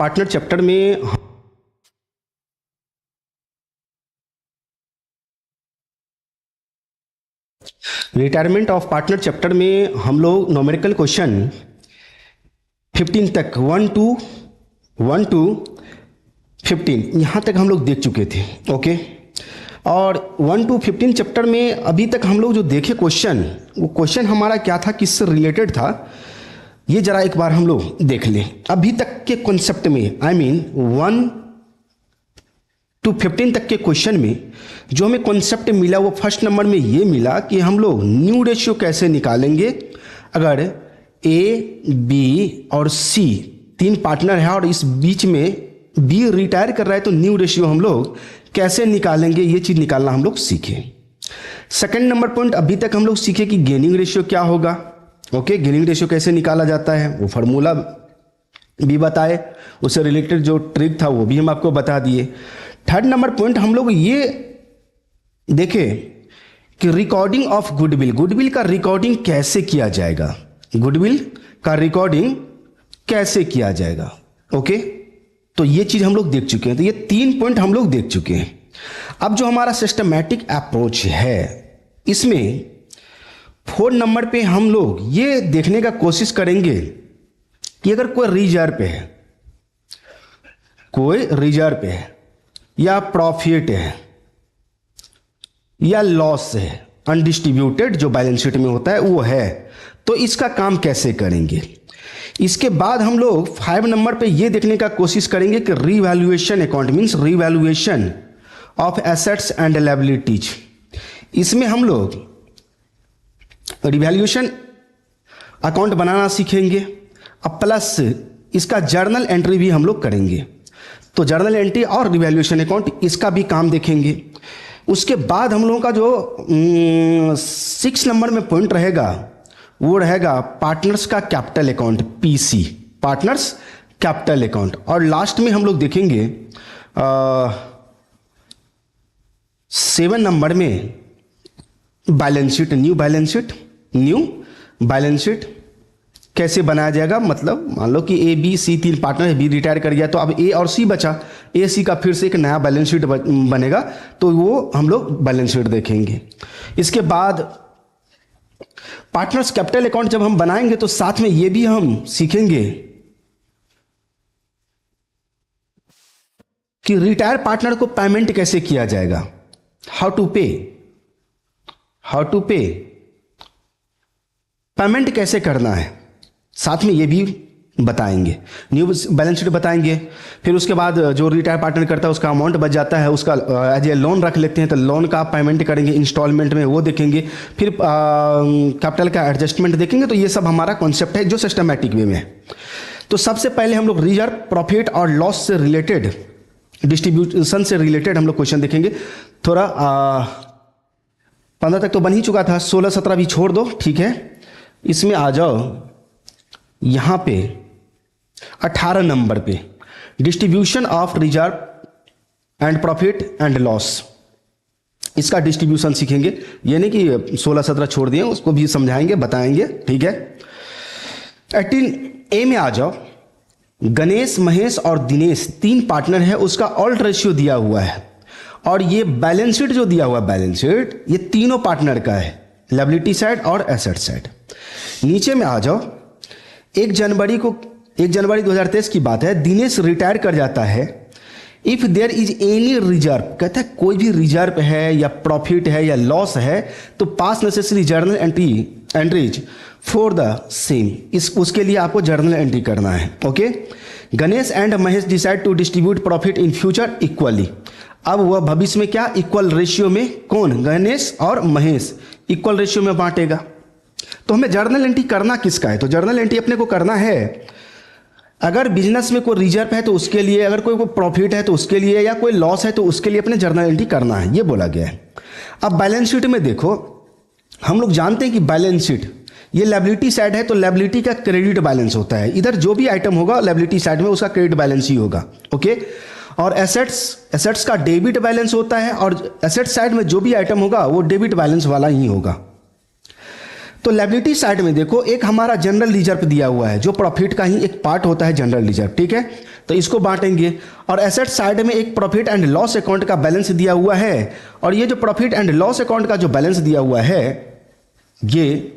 Partner chapter में retirement of partner chapter में हम लोग न्यूमेरिकल क्वेश्चन 15 तक 1 टू 15 यहाँ तक हम लोग देख चुके थे। ओके, और 1 टू 15 चैप्टर में अभी तक हम लोग जो देखे क्वेश्चन, वो क्वेश्चन हमारा क्या था, किससे रिलेटेड था, ये जरा एक बार हम लोग देख लें। अभी तक के कॉन्सेप्ट में I mean 1 टू 15 तक के क्वेश्चन में जो हमें कॉन्सेप्ट मिला वो फर्स्ट नंबर में ये मिला कि हम लोग न्यू रेशियो कैसे निकालेंगे अगर ए, बी और सी तीन पार्टनर है और इस बीच में बी रिटायर कर रहा है, तो न्यू रेशियो हम लोग कैसे निकालेंगे, ये चीज़ निकालना हम लोग सीखे। सेकंड नंबर पॉइंट, अभी तक हम लोग सीखे कि गेनिंग रेशियो क्या होगा। ओके, गेनिंग रेशियो कैसे निकाला जाता है वो फार्मूला भी बताए, उससे रिलेटेड जो ट्रिक था वो भी हम आपको बता दिए। थर्ड नंबर पॉइंट हम लोग ये देखे कि रिकॉर्डिंग ऑफ गुडविल, गुडविल का रिकॉर्डिंग कैसे किया जाएगा, गुडविल का रिकॉर्डिंग कैसे किया जाएगा। ओके, तो ये चीज हम लोग देख चुके हैं। तो ये 3 पॉइंट हम लोग देख चुके हैं। अब जो हमारा सिस्टमैटिक अप्रोच है, इसमें 4 नंबर पे हम लोग ये देखने का कोशिश करेंगे कि अगर कोई रिजर्व है, कोई रिजर्व है या प्रॉफिट है या लॉस है, अनडिस्ट्रीब्यूटेड जो बैलेंस शीट में होता है वो है, तो इसका काम कैसे करेंगे। इसके बाद हम लोग 5 नंबर पे ये देखने का कोशिश करेंगे कि revaluation account means revaluation of assets and liabilities. इसमें हम लोग रिवैल्यूएशन अकाउंट बनाना सीखेंगे, अब प्लस इसका जर्नल एंट्री भी हम लोग करेंगे। तो जर्नल एंट्री और रिवैल्यूएशन अकाउंट इसका भी काम देखेंगे। उसके बाद हम लोगों का जो 6 नंबर में पॉइंट रहेगा वो रहेगा पार्टनर्स का capital account, PC, partners capital account. और लास्ट में हम लोग देखेंगे 7 नंबर में balance sheet, new balance sheet, new balance sheet कैसे बनाया जाएगा। मतलब मान लो कि ए, बी, सी 3 पार्टनर है, बी रिटायर कर गया तो अब ए और सी बचा, ए सी का फिर से एक नया बैलेंस शीट बनेगा, तो वो हम लोग बैलेंस शीट देखेंगे। इसके बाद पार्टनर्स कैपिटल अकाउंट जब हम बनाएंगे तो साथ में ये भी हम सीखेंगे कि रिटायर पार्टनर को पेमेंट कैसे किया जाएगा, हाउ टू पे, पेमेंट कैसे करना है, साथ में ये भी बताएंगे। न्यू बैलेंस शीट बताएंगे। फिर उसके बाद जो रिटायर पार्टनर करता है उसका अमाउंट बच जाता है, उसका एज ए लोन रख लेते हैं, तो लोन का पेमेंट करेंगे इंस्टॉलमेंट में, वो देखेंगे। फिर कैपिटल का एडजस्टमेंट देखेंगे। तो ये सब हमारा कॉन्सेप्ट है जो सिस्टमैटिक वे में है। तो सबसे पहले हम लोग रिजर्व, प्रॉफिट और लॉस से रिलेटेड, डिस्ट्रीब्यूशन से रिलेटेड हम लोग क्वेश्चन देखेंगे। थोड़ा 15 तक तो बन ही चुका था, 16, 17 भी छोड़ दो, ठीक है। इसमें आ जाओ, यहां पे 18 नंबर पे distribution of reserve and profit and loss, इसका डिस्ट्रीब्यूशन सीखेंगे। ये नहीं कि 16, 17 छोड़ दिए, उसको भी समझाएंगे, बताएंगे, ठीक है। 18 ए में आ जाओ, गणेश, महेश और दिनेश 3 पार्टनर है, उसका ऑल्ट रेशियो दिया हुआ है और ये बैलेंस शीट जो दिया हुआ है, बैलेंस शीट ये तीनों पार्टनर का है, लायबिलिटी साइड और एसेट साइड। नीचे में आ जाओ, 1 जनवरी 2023 की बात है, दिनेश रिटायर कर जाता है। If there is any reserve, कहता है कोई भी रिजर्व है या प्रॉफिट है या लॉस है तो pass necessary journal entries for the same, उसके लिए आपको जर्नल एंट्री करना है। Okay, Ganesh and Mahesh decide to distribute profit in future equally. अब वह भविष्य में क्या इक्वल रेशियो में, कौन, गणेश और महेश इक्वल रेशियो में बांटेगा। तो हमें जर्नल एंट्री करना किसका है, तो जर्नल एंट्री अपने को करना है अगर बिजनेस में कोई रिजर्व है तो उसके लिए, अगर कोई प्रॉफिट है तो उसके लिए, या कोई लॉस है तो उसके लिए अपने जर्नल एंट्री करना है, ये बोला गया है। अब बैलेंस शीट में देखो, हम लोग जानते हैं कि बैलेंस शीट ये लायबिलिटी साइड है, तो लायबिलिटी का क्रेडिट बैलेंस होता है। इधर जो भी आइटम होगा लायबिलिटी साइड में उसका क्रेडिट बैलेंस ही होगा। ओके, और एसेट्स का डेबिट बैलेंस होता है, और एसेट साइड में जो भी आइटम होगा वो डेबिट बैलेंस वाला ही होगा। तो लायबिलिटी साइड में देखो, एक हमारा जनरल रिजर्व दिया हुआ है जो प्रॉफिट का ही एक पार्ट होता है, जनरल रिजर्व, ठीक है। तो इसको बांटेंगे। और एसेट साइड में एक प्रॉफिट एंड लॉस अकाउंट का बैलेंस दिया हुआ है, और ये जो प्रॉफिट एंड लॉस अकाउंट का जो बैलेंस दिया हुआ है ये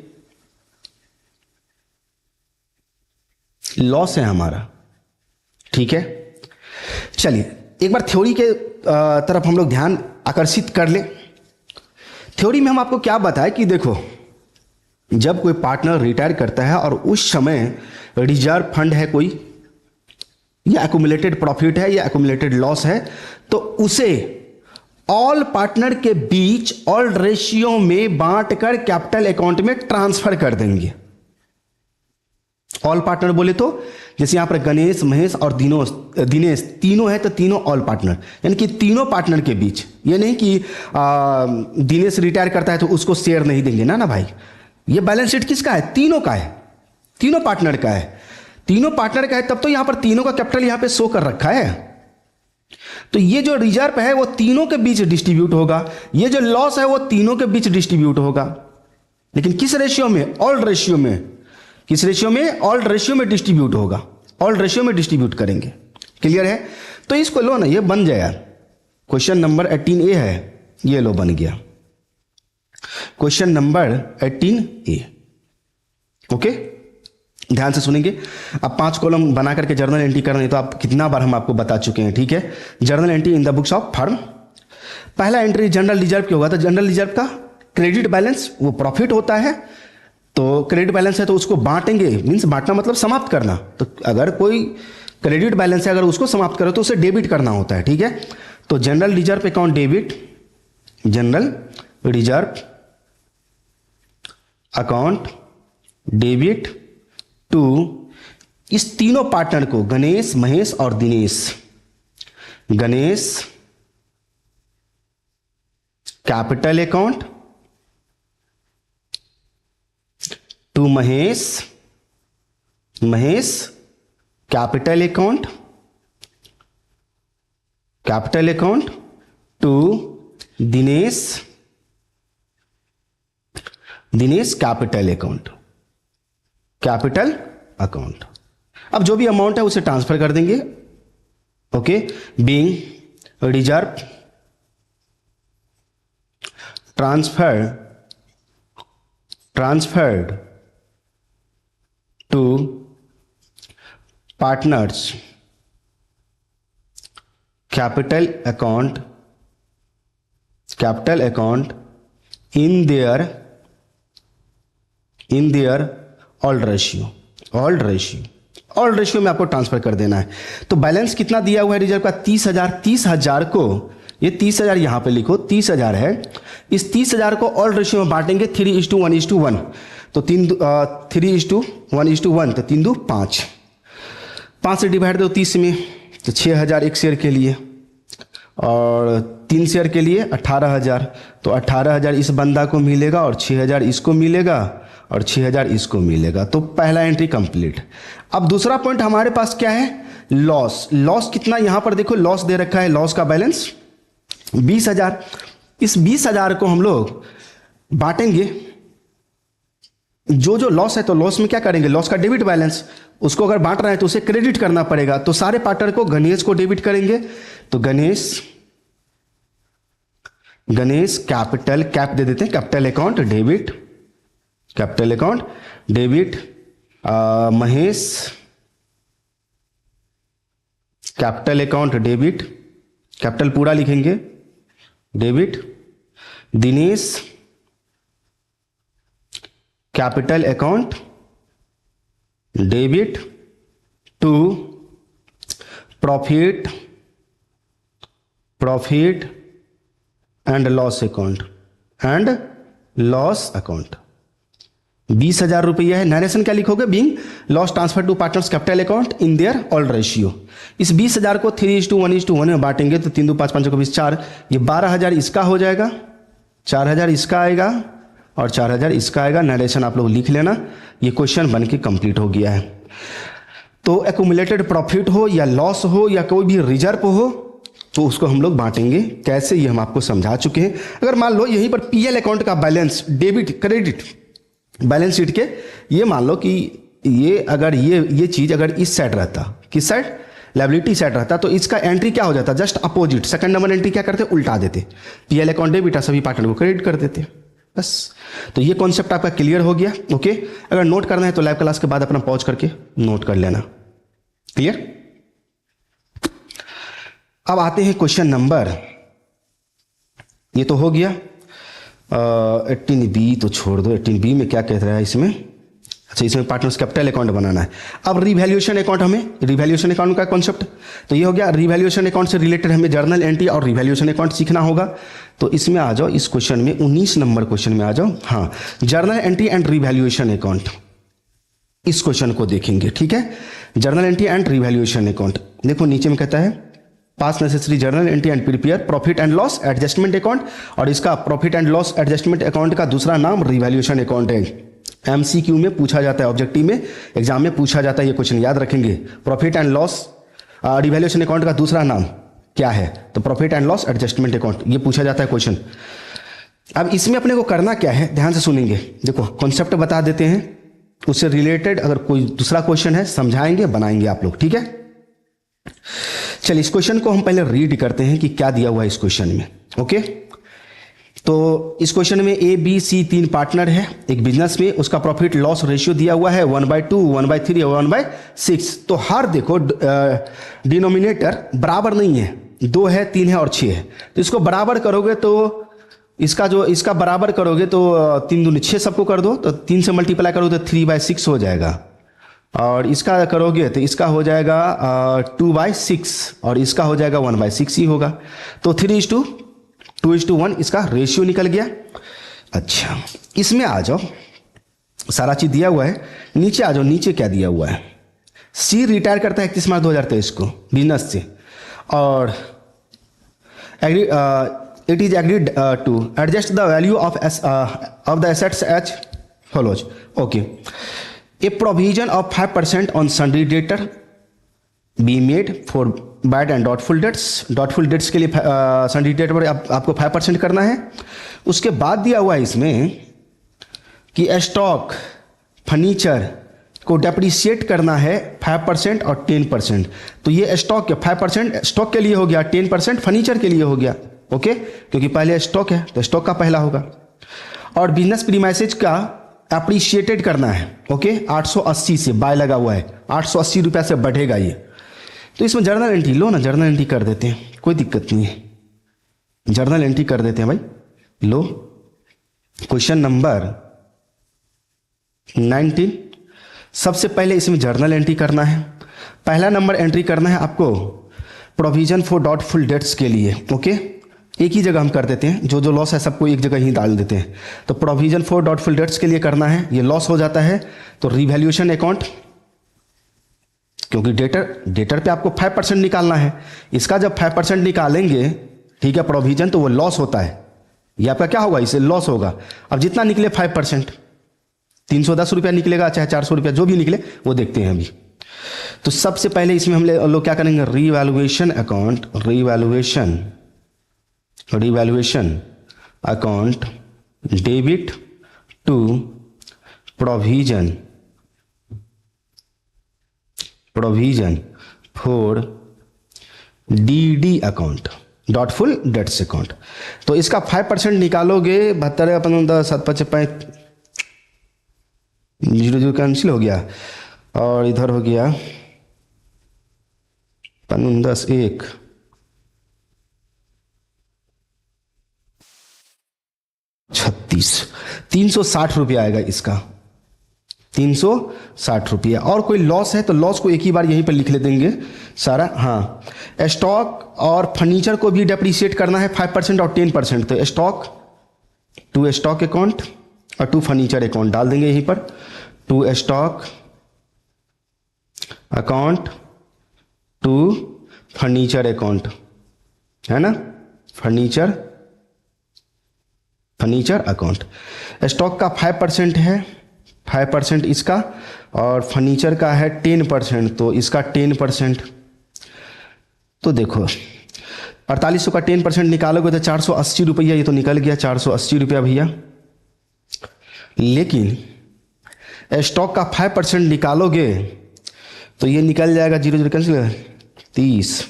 लॉस है हमारा, ठीक है। चलिए एक बार थ्योरी के तरफ हम लोग ध्यान आकर्षित कर ले। थ्योरी में हम आपको क्या बताएं कि देखो, जब कोई पार्टनर रिटायर करता है और उस समय रिजर्व फंड है कोई, या एक्यूमुलेटेड प्रॉफिट है या एक्यूमुलेटेड लॉस है, तो उसे ऑल पार्टनर के बीच ऑल रेशियो में बांटकर कैपिटल अकाउंट में ट्रांसफर कर देंगे। ऑल पार्टनर बोले तो जैसे यहां पर गणेश, महेश और दिनेश तीनों है, तो तीनों ऑल पार्टनर, यानी कि तीनों पार्टनर के बीच। ये नहीं कि दिनेश रिटायर करता है तो उसको शेयर नहीं देंगे, ना भाई। ये बैलेंस शीट किसका है? तीनों का है, तीनों पार्टनर का है। तीनों पार्टनर का है तब तो यहां पर तीनों का कैपिटल यहां पे शो कर रखा है। तो ये जो रिजर्व है वो तीनों के बीच डिस्ट्रीब्यूट होगा, ये जो लॉस है वो तीनों के बीच डिस्ट्रीब्यूट होगा। लेकिन किस रेशियो में? ऑल रेशियो में। किस रेशियो में? ऑल रेशियो में डिस्ट्रीब्यूट होगा, ऑल रेशियो में डिस्ट्रीब्यूट करेंगे। क्लियर है? तो इसको लो ना, ये बन जाए यार। क्वेश्चन नंबर 18A है, ये लो बन गया क्वेश्चन नंबर 18A। ओके, ध्यान से सुनेंगे। अब 5 कॉलम बना करके जर्नल एंट्री करना है, तो आप कितना बार हम आपको बता चुके हैं, ठीक है। Journal entry in the books of firm. पहला एंट्री जनरल रिजर्व क्या होगा? तो जनरल रिजर्व का क्रेडिट बैलेंस, वो प्रॉफिट होता है। तो क्रेडिट बैलेंस है तो उसको बांटेंगे, मीन्स बांटना मतलब समाप्त करना। तो अगर कोई क्रेडिट बैलेंस है, अगर उसको समाप्त करो तो उसे डेबिट करना होता है, ठीक है। तो general reserve account debit, general reserve account debit to इस तीनों पार्टनर को, गणेश, महेश और Dinesh. Ganesh capital account to Mahesh, Mahesh capital account, capital account to Dinesh, Dinesh capital account, capital account. अब जो भी अमाउंट है उसे ट्रांसफर कर देंगे। Okay, being reserve transferred to partners capital account in their all ratio में आपको ट्रांसफर कर देना है। तो बैलेंस कितना दिया हुआ है रिजर्व का? 30,000। 30,000 को, ये 30,000 यहां पे लिखो, 30,000 है। इस 30,000 को ऑल रेशियो में बांटेंगे 3:1:1। तो 3:1:1, तो 3 2 5। 5 से डिवाइड दो 30 में, तो 6,000 एक शेयर के लिए, और 3 शेयर के लिए 18,000। तो 18,000 इस बंदा को मिलेगा, और 6,000 इसको मिलेगा, और 6,000 इसको मिलेगा। तो पहला एंट्री कंप्लीट। अब दूसरा पॉइंट हमारे पास क्या है? लॉस। लॉस कितना? यहां पर देखो लॉस दे रखा है, लॉस का बैलेंस 20,000। इस 20,000 को हम लोग बांटेंगे। जो लॉस है, तो लॉस में क्या करेंगे? लॉस का डेबिट बैलेंस, उसको अगर बांट रहे हैं तो उसे क्रेडिट करना पड़ेगा। तो सारे पार्टनर को, गणेश को डेबिट करेंगे। तो गणेश कैपिटल, कैप दे देते हैं, capital account debit, capital account debit. Mahesh capital account debit, capital पूरा लिखेंगे, debit. Dinesh capital account debit to profit and loss account, 20,000 रुपया है। नरेशन क्या लिखोगे? Being loss transfer to partners capital account in their all ratio. इस 20,000 को 3:1:1 में बांटेंगे, तो 3 2 5 5 20 4, ये 12,000 इसका हो जाएगा, 4,000 इसका आएगा, और 4,000 इसका आएगा। नरेशन आप लोग लिख लेना। ये क्वेश्चन बन के कंप्लीट हो गया है। तो एक्यूमुलेटेड प्रॉफिट हो या लॉस हो या कोई भी रिजर्व हो, तो उसको हम लोग बांटेंगे कैसे, ये हम आपको समझा चुके हैं। अगर मान लो यहीं पर पीएल अकाउंट का balance, debit credit balance sheet के, ये मान लो कि ये अगर ये चीज अगर इस साइड रहता, किस साइड? लायबिलिटी साइड रहता तो इसका एंट्री क्या हो जाता, just opposite, second number entry क्या करते, उल्टा देते, पीएल अकाउंट डेबिट सभी पार्टनर को क्रेडिट कर देते बस। तो ये कॉन्सेप्ट आपका क्लियर हो गया। ओके, अगर नोट करना है तो लाइव क्लास के बाद अपना पॉज करके नोट कर लेना। क्लियर। अब आते हैं क्वेश्चन नंबर, ये तो हो गया 18B तो छोड़ दो, 18B में क्या कहता है इसमें, अच्छा इसमें पार्टनर्स कैपिटल अकाउंट बनाना है। अब रिवैल्यूएशन अकाउंट, हमें रिवैल्यूएशन अकाउंट का कॉन्सेप्ट तो ये हो गया। रिवैल्यूएशन अकाउंट से रिलेटेड हमें जर्नल एंट्री और रिवैल्यूएशन अकाउंट सीखना होगा। तो इसमें आ जाओ, इस क्वेश्चन में 19 नंबर क्वेश्चन में आ जाओ। हाँ, journal entry and revaluation account, इस क्वेश्चन को देखेंगे। ठीक है, journal entry and revaluation account. देखो नीचे में कहता है पास necessary journal entry and prepare profit and loss adjustment account, और इसका profit and loss adjustment account का दूसरा नाम रिवैल्यूएशन अकाउंट है। एमसीक्यू में पूछा जाता है, ऑब्जेक्टिव में एग्जाम में पूछा जाता है, ये क्वेश्चन याद रखेंगे। Profit and loss revaluation account का दूसरा नाम क्या है, तो profit and loss adjustment account, ये पूछा जाता है क्वेश्चन। अब इसमें अपने को करना क्या है, ध्यान से सुनेंगे। देखो कॉन्सेप्ट बता देते हैं, उससे रिलेटेड अगर कोई दूसरा क्वेश्चन है समझाएंगे, बनाएंगे आप लोग। ठीक है, चलिए इस क्वेश्चन को हम पहले रीड करते हैं कि क्या दिया हुआ है इस क्वेश्चन में। ओके, तो इस क्वेश्चन में ए बी सी 3 पार्टनर है एक बिजनेस में, उसका प्रॉफिट लॉस रेशियो दिया हुआ है 1/2, 1/3 और 1/6। तो हर देखो डिनोमिनेटर बराबर नहीं है, 2 है, 3 है और 6 है। तो इसको बराबर करोगे तो इसका बराबर करोगे तो 3 दूनी 6 सबको कर दो, तो 3 से मल्टीप्लाई करोगे तो 3/6 हो जाएगा, और इसका करोगे तो इसका हो जाएगा 2/6 और इसका हो जाएगा 1/6 ही होगा। तो 3:2:1 इसका रेशियो निकल गया। अच्छा, इसमें आ जाओ, सारा चीज दिया हुआ है। नीचे आ जाओ, नीचे क्या दिया हुआ है, सी रिटायर करता है 31 मार्च 2023 को बिजनेस से, और it is agreed to adjust the value of the assets as follows. Okay, a provision of 5% on sundry debtor be made for bad and doubtful debts. Doubtful debts के लिए sundry debtor पर आपको 5% करना है। उसके बाद दिया हुआ है इसमें कि स्टॉक फर्नीचर को डेप्रिशिएट करना है 5% और 10%। तो ये स्टॉक के 5% स्टॉक के लिए हो गया, 10% फर्नीचर के लिए हो गया। ओके, क्योंकि पहले स्टॉक है तो स्टॉक का पहला होगा। और बिजनेस प्रीमाइसेज का अप्रिशिएटेड करना है। ओके, 880 से बाय लगा हुआ है, 880 रुपया से बढ़ेगा ये। तो इसमें जर्नल एंट्री लो ना, जर्नल एंट्री कर देते हैं, कोई दिक्कत नहीं है, जर्नल एंट्री कर देते हैं भाई। लो क्वेश्चन नंबर 19, सबसे पहले इसमें जर्नल एंट्री करना है। पहला नंबर एंट्री करना है आपको प्रोविजन फॉर डॉटफुल डेट्स के लिए। ओके, एक ही जगह हम कर देते हैं, जो लॉस है सबको एक जगह ही डाल देते हैं। तो प्रोविजन फॉर डॉटफुल डेट्स के लिए करना है, ये लॉस हो जाता है तो रिवैल्यूएशन अकाउंट, क्योंकि डेटर पे आपको 5% निकालना है। इसका जब 5% निकालेंगे, ठीक है, प्रोविजन, तो वो लॉस होता है, ये आपका क्या होगा, इसे लॉस होगा। अब जितना निकले 5%, 310 रुपया निकलेगा चाहे 400 रुपया, जो भी निकले वो देखते हैं अभी। तो सबसे पहले इसमें हम लोग क्या करेंगे, revaluation account, revaluation account debit to provision for DD account, doubtful debts account. तो इसका 5% निकालोगे, 72, 15, 7, 5, 0 कैंसिल हो गया, और इधर हो गया 15, 1, 36, 360 रुपया आएगा इसका, 360 रुपया। और कोई लॉस है तो लॉस को एक ही बार यहीं पर लिख ले देंगे सारा। हाँ, स्टॉक और फर्नीचर को भी डेप्रिशिएट करना है 5% और 10%। तो स्टॉक टू स्टॉक अकाउंट और टू फर्नीचर अकाउंट डाल देंगे यहीं पर, to stock account to furniture account, है ना, फर्नीचर अकाउंट। स्टॉक का 5% है, 5% इसका, और फर्नीचर का है 10%, तो इसका 10%। तो देखो 4800 का 10% निकालोगे तो 480 रुपया, ये तो निकल गया 480 रुपया भैया। लेकिन स्टॉक का 5% निकालोगे तो ये निकल जाएगा 0 कैंसिल, 30,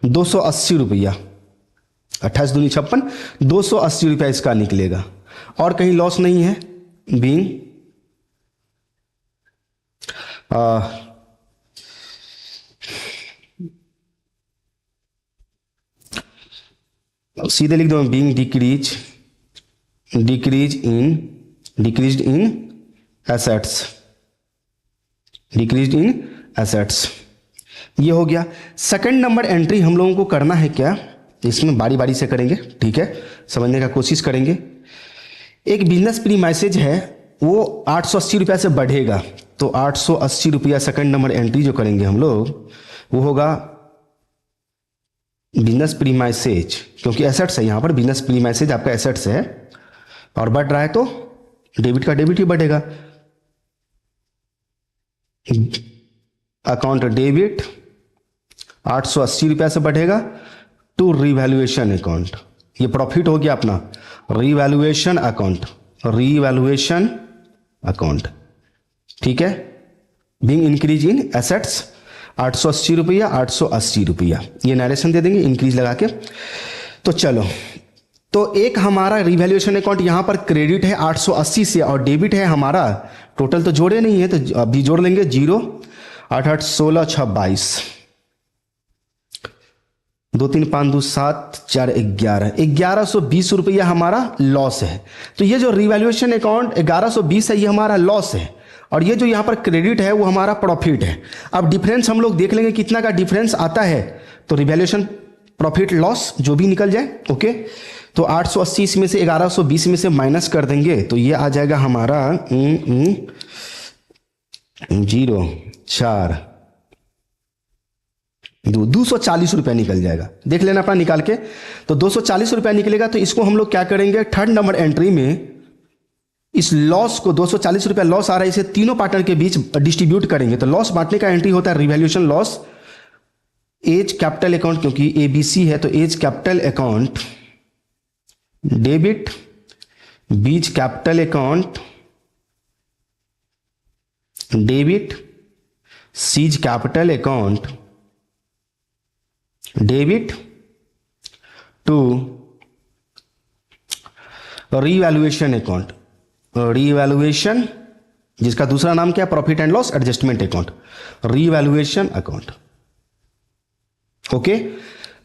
280 रुपया, 28 दूनी 56, 280 रुपया इसका निकलेगा। और कहीं लॉस नहीं है। बीइंग सीधे लिख दो, बीइंग डिक्रीज्ड इन एसेट्स, डिक्रीज्ड इन एसेट्स। ये हो गया। सेकंड नंबर एंट्री हम लोगों को करना है क्या, इसमें बारी बारी से करेंगे, ठीक है, समझने का कोशिश करेंगे। एक बिजनेस प्रीमाइसेज है, वो 880 रुपया से बढ़ेगा, तो 880 रुपया सेकंड नंबर एंट्री जो करेंगे हम लोग, वो होगा बिजनेस प्रीमाइसेज, क्योंकि एसेट्स है यहाँ पर, बिजनेस प्रीमाइसेज आपका एसेट्स है और बढ़ रहा है तो डेबिट का डेबिट ही बढ़ेगा। अकाउंट डेबिट 880 रुपया से बढ़ेगा टू रिवैल्यूएशन अकाउंट, ये प्रॉफिट हो गया अपना, रिवैल्यूएशन अकाउंट, ठीक है। बीइंग इंक्रीज इन एसेट्स 880 रुपया, 880 रुपया, ये नरेशन दे देंगे इंक्रीज लगा के। तो चलो, तो एक हमारा रिवैल्यूएशन अकाउंट यहां पर क्रेडिट है 880 से और डेबिट है हमारा, टोटल तो जोड़े नहीं है तो अभी जोड़ लेंगे, 0 8 8 16 6 22, 2 3 5 2 7 4 11, 1120 रुपया हमारा लॉस है। तो ये जो रिवैल्यूएशन अकाउंट 1120 है, ये हमारा लॉस है, और ये जो यहाँ पर क्रेडिट है वो हमारा प्रॉफिट है। अब डिफरेंस हम लोग देख लेंगे कितना का डिफरेंस आता है, तो रिवैल्यूएशन प्रॉफिट लॉस जो भी निकल जाए, ओके। तो 880 इसमें से 1120 में से माइनस कर देंगे, तो ये आ जाएगा हमारा 0 4 240 रुपया निकल जाएगा। देख लेना अपना निकाल के, तो 240 रुपया निकलेगा। तो इसको हम लोग क्या करेंगे, थर्ड नंबर एंट्री में इस लॉस को, 240 रुपया लॉस आ रहा है, इसे तीनों पार्टनर के बीच डिस्ट्रीब्यूट करेंगे। तो लॉस बांटने का एंट्री होता है revaluation loss, A's capital account, क्योंकि एबीसी है तो A's capital account debit, B's capital account debit, C's capital account debit to revaluation account, revaluation जिसका दूसरा नाम क्या है, profit and loss adjustment account, revaluation account, okay.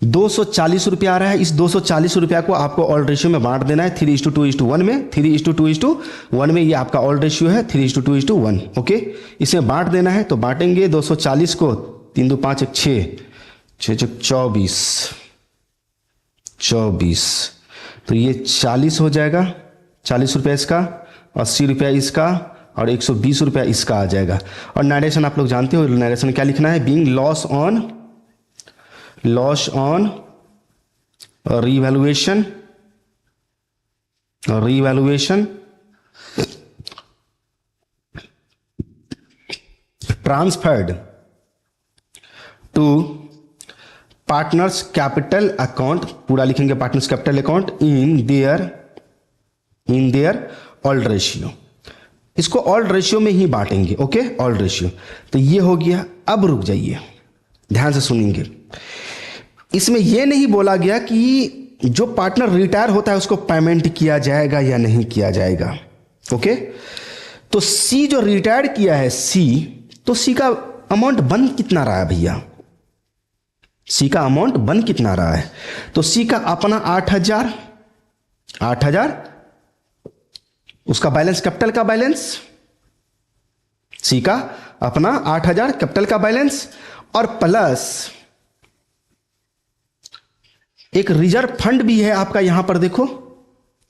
240 रुपया आ रहा है, इस 240 रुपया को आपको ऑल रेशियो में बांट देना है, 3:2:1 में, 3:2:1 में, ये आपका ऑल रेशियो है 3:2:1, ओके। इसे बांट देना है, तो बांटेंगे 240 को, 3 2 5 1 6 6 24, तो ये 40 हो जाएगा, 40 रुपया इसका, 80 रुपया इसका और 120 रुपया इसका आ जाएगा। और नरेशन आप लोग जानते हो, नरेशन क्या लिखना है, being loss on revaluation transferred to partners capital account, पूरा लिखेंगे partners capital account in their all ratio, इसको ऑल रेशियो में ही बांटेंगे, ओके, ऑल रेशियो। तो ये हो गया। अब रुक जाइए, ध्यान से सुनेंगे, इसमें यह नहीं बोला गया कि जो पार्टनर रिटायर होता है उसको पेमेंट किया जाएगा या नहीं किया जाएगा, ओके। तो सी जो रिटायर किया है, सी, तो सी का अमाउंट बन कितना रहा है भैया, सी का अमाउंट बन कितना रहा है, तो सी का अपना 8,000 उसका बैलेंस, कैपिटल का बैलेंस, सी का अपना 8,000 कैपिटल का बैलेंस, और प्लस एक रिजर्व फंड भी है आपका यहां पर, देखो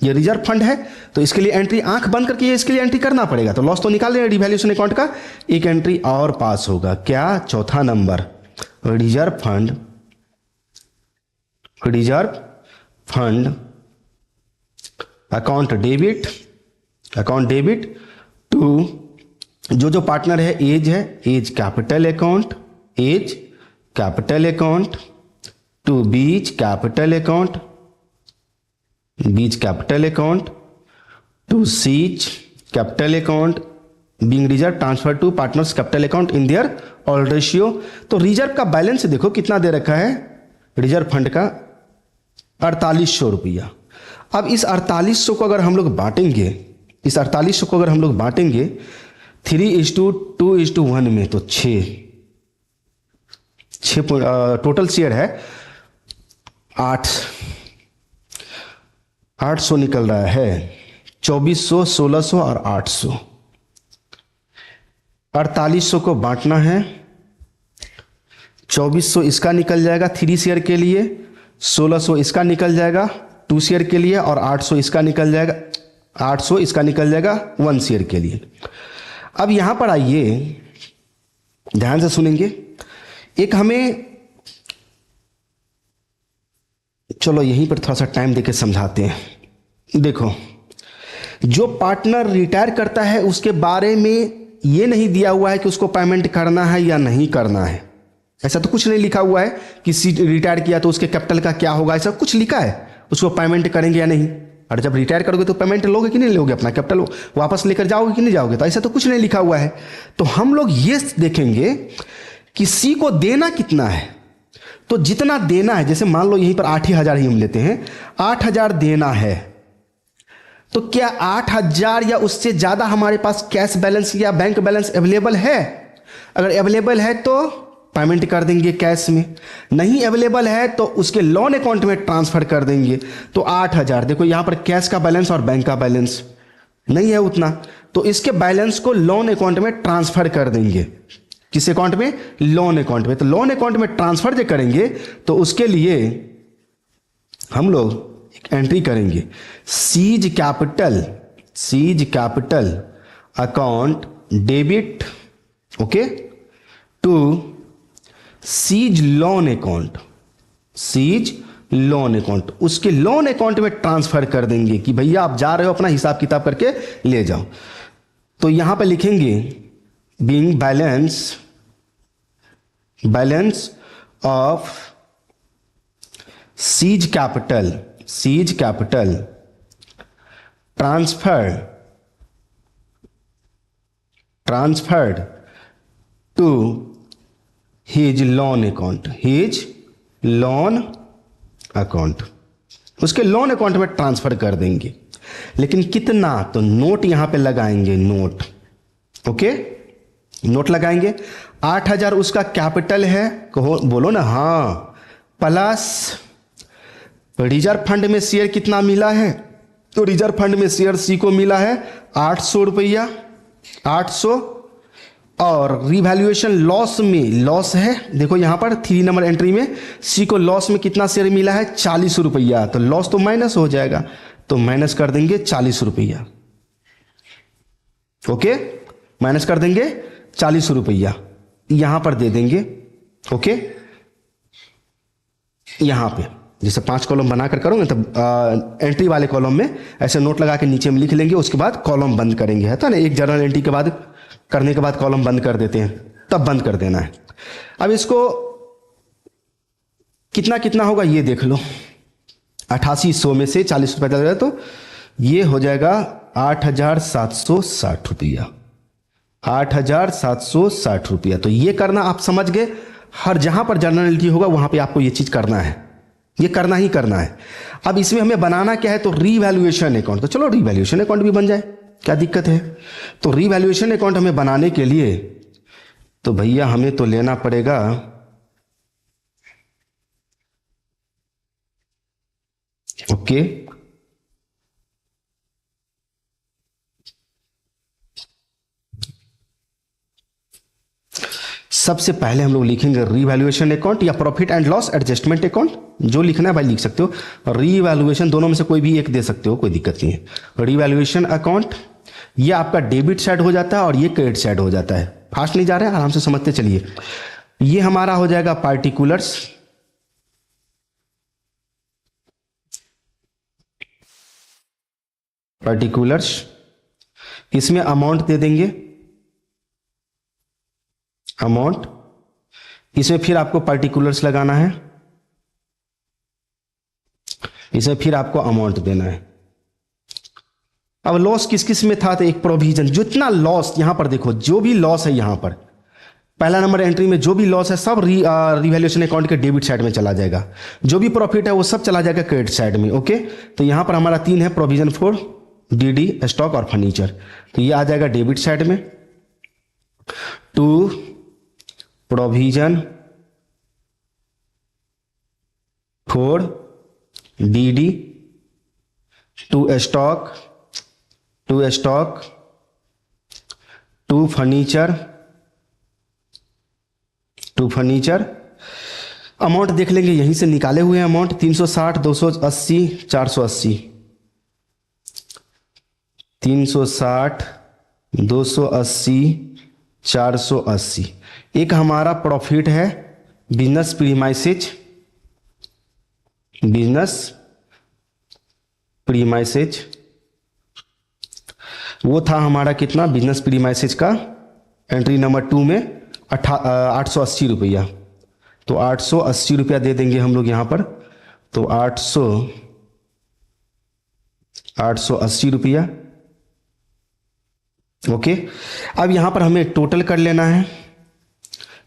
ये रिजर्व फंड है, तो इसके लिए एंट्री आंख बंद करके इसके लिए एंट्री करना पड़ेगा। तो लॉस तो निकाल देंगे रिवैल्यूएशन अकाउंट का, एक एंट्री और पास होगा, क्या, चौथा number, reserve fund account debit to जो पार्टनर है, A's capital account to B's capital account to C's capital account being reserve transfer to partners capital account in their all ratio. तो reserve का balance देखो कितना दे रखा है reserve fund का, 4800 रुपया। अब इस 4800 को अगर हम लोग बांटेंगे, इस 4800 को अगर हम लोग बांटेंगे 3:2:1 में, तो 6 टोटल शेयर है 800 निकल रहा है, 2400, 1600 और 800। 4800 को बांटना है, 2400 इसका निकल जाएगा 3 शेयर के लिए, 1600 इसका निकल जाएगा 2 शेयर के लिए, और 800 इसका निकल जाएगा 800 इसका निकल जाएगा 1 शेयर के लिए। अब यहां पर आइए, ध्यान से सुनेंगे। एक हमें, चलो यहीं पर थोड़ा सा टाइम देके समझाते हैं। देखो, जो पार्टनर रिटायर करता है उसके बारे में ये नहीं दिया हुआ है कि उसको पेमेंट करना है या नहीं करना है। ऐसा तो कुछ नहीं लिखा हुआ है कि रिटायर किया तो उसके कैपिटल का क्या होगा, ऐसा कुछ लिखा है उसको पेमेंट करेंगे या नहीं। और जब रिटायर करोगे तो पेमेंट लोगे कि नहीं लोगे, अपना कैपिटल वापस लेकर जाओगे कि नहीं जाओगे, तो ऐसा तो कुछ नहीं लिखा हुआ है। तो हम लोग ये देखेंगे कि सी को देना कितना है। तो जितना देना है, जैसे मान लो यहीं पर 8,000 ही हम लेते हैं, 8,000 देना है, तो क्या 8,000 या उससे ज्यादा हमारे पास कैश बैलेंस या बैंक बैलेंस अवेलेबल है? अगर अवेलेबल है तो पेमेंट कर देंगे कैश में, नहीं अवेलेबल है तो उसके लोन अकाउंट में ट्रांसफर कर देंगे। तो 8,000, देखो यहां पर कैश का बैलेंस और बैंक का बैलेंस नहीं है उतना, तो इसके बैलेंस को लोन अकाउंट में ट्रांसफर कर देंगे। किस अकाउंट में? लोन अकाउंट में। तो लोन अकाउंट में ट्रांसफर जो करेंगे तो उसके लिए हम लोग एक एंट्री करेंगे, C's capital account debit, okay, to C's loan account, उसके लोन अकाउंट में ट्रांसफर कर देंगे कि भैया आप जा रहे हो, अपना हिसाब किताब करके ले जाओ। तो यहां पर लिखेंगे being balance of C's capital transferred to his loan account, उसके लोन अकाउंट में ट्रांसफर कर देंगे। लेकिन कितना? तो नोट यहां पे लगाएंगे, नोट, ओके, नोट लगाएंगे। 8,000 उसका कैपिटल है, कहो, बोलो ना, हाँ, प्लस रिजर्व फंड में शेयर कितना मिला है? तो रिजर्व फंड में शेयर सी को मिला है 800 रुपया, 800, और रिवैल्यूएशन लॉस में, लॉस है, देखो यहां पर 3 नंबर एंट्री में सी को लॉस में कितना शेयर मिला है? 40 रुपया। तो लॉस तो माइनस हो जाएगा, तो माइनस कर देंगे 40 रुपया, ओके, माइनस कर देंगे 40 रुपया, यहां पर दे देंगे, ओके। यहां पे जैसे 5 कॉलम बनाकर करोगे तब एंट्री वाले कॉलम में ऐसे नोट लगा के नीचे में लिख लेंगे, उसके बाद कॉलम बंद करेंगे, है तो ना, एक जर्नल एंट्री के बाद करने के बाद कॉलम बंद कर देते हैं, तब बंद कर देना है। अब इसको कितना कितना होगा ये देख लो, 8800 में से 40 रुपया चल रहा है तो ये हो जाएगा 8,760 रुपया, 8,760 रुपया। तो ये करना आप समझ गए, हर जहां पर जर्नल एंट्री होगा वहां पे आपको ये चीज करना है, ये करना ही करना है। अब इसमें हमें बनाना क्या है? तो रीवैल्यूएशन अकाउंट। तो चलो रीवैल्यूएशन अकाउंट भी बन जाए, क्या दिक्कत है? तो रीवैल्यूएशन अकाउंट हमें बनाने के लिए तो भैया हमें तो लेना पड़ेगा ओके, सबसे पहले हम लोग लिखेंगे रीवैल्यूएशन अकाउंट या profit and loss adjustment account, जो लिखना है भाई लिख सकते हो। रीवैल्यूएशन दोनों में से कोई भी एक दे सकते हो, कोई दिक्कत नहीं है। रीवैल्यूएशन अकाउंट ये आपका डेबिट साइड हो जाता है और ये क्रेडिट साइड हो जाता है। फास्ट नहीं जा रहे हैं, आराम से समझते चलिए। ये हमारा हो जाएगा पार्टिकुलर्स, इसमें अमाउंट दे देंगे, अमाउंट, इसमें फिर आपको पार्टिकुलर्स लगाना है, इसमें फिर आपको अमाउंट देना है, अब लॉस किस किस में था, तो एक प्रोविजन, जितना लॉस यहां पर देखो, जो भी लॉस है यहां पर पहला नंबर एंट्री में जो भी लॉस है सब रिवैल्यूएशन अकाउंट के डेबिट साइड में चला जाएगा, जो भी प्रॉफिट है वो सब चला जाएगा क्रेडिट साइड में। ओके, तो यहां पर हमारा 3 है, प्रोविजन फॉर डीडी, स्टॉक और फर्नीचर, तो ये आ जाएगा डेबिट साइड में। 2 provision for DD, 2 stock, 2 furniture, amount देख लेंगे, यहीं से निकाले हुए हैं अमाउंट, 360, 280, 480, 360, 280, 480। एक हमारा प्रॉफिट है बिजनेस प्रीमाइसेज, वो था हमारा कितना, बिजनेस प्रीमाइसेज का एंट्री नंबर 2 में 880 रुपया, तो 880 रुपया दे देंगे हम लोग यहाँ पर, तो 880 रुपया। ओके, अब यहाँ पर हमें टोटल कर लेना है,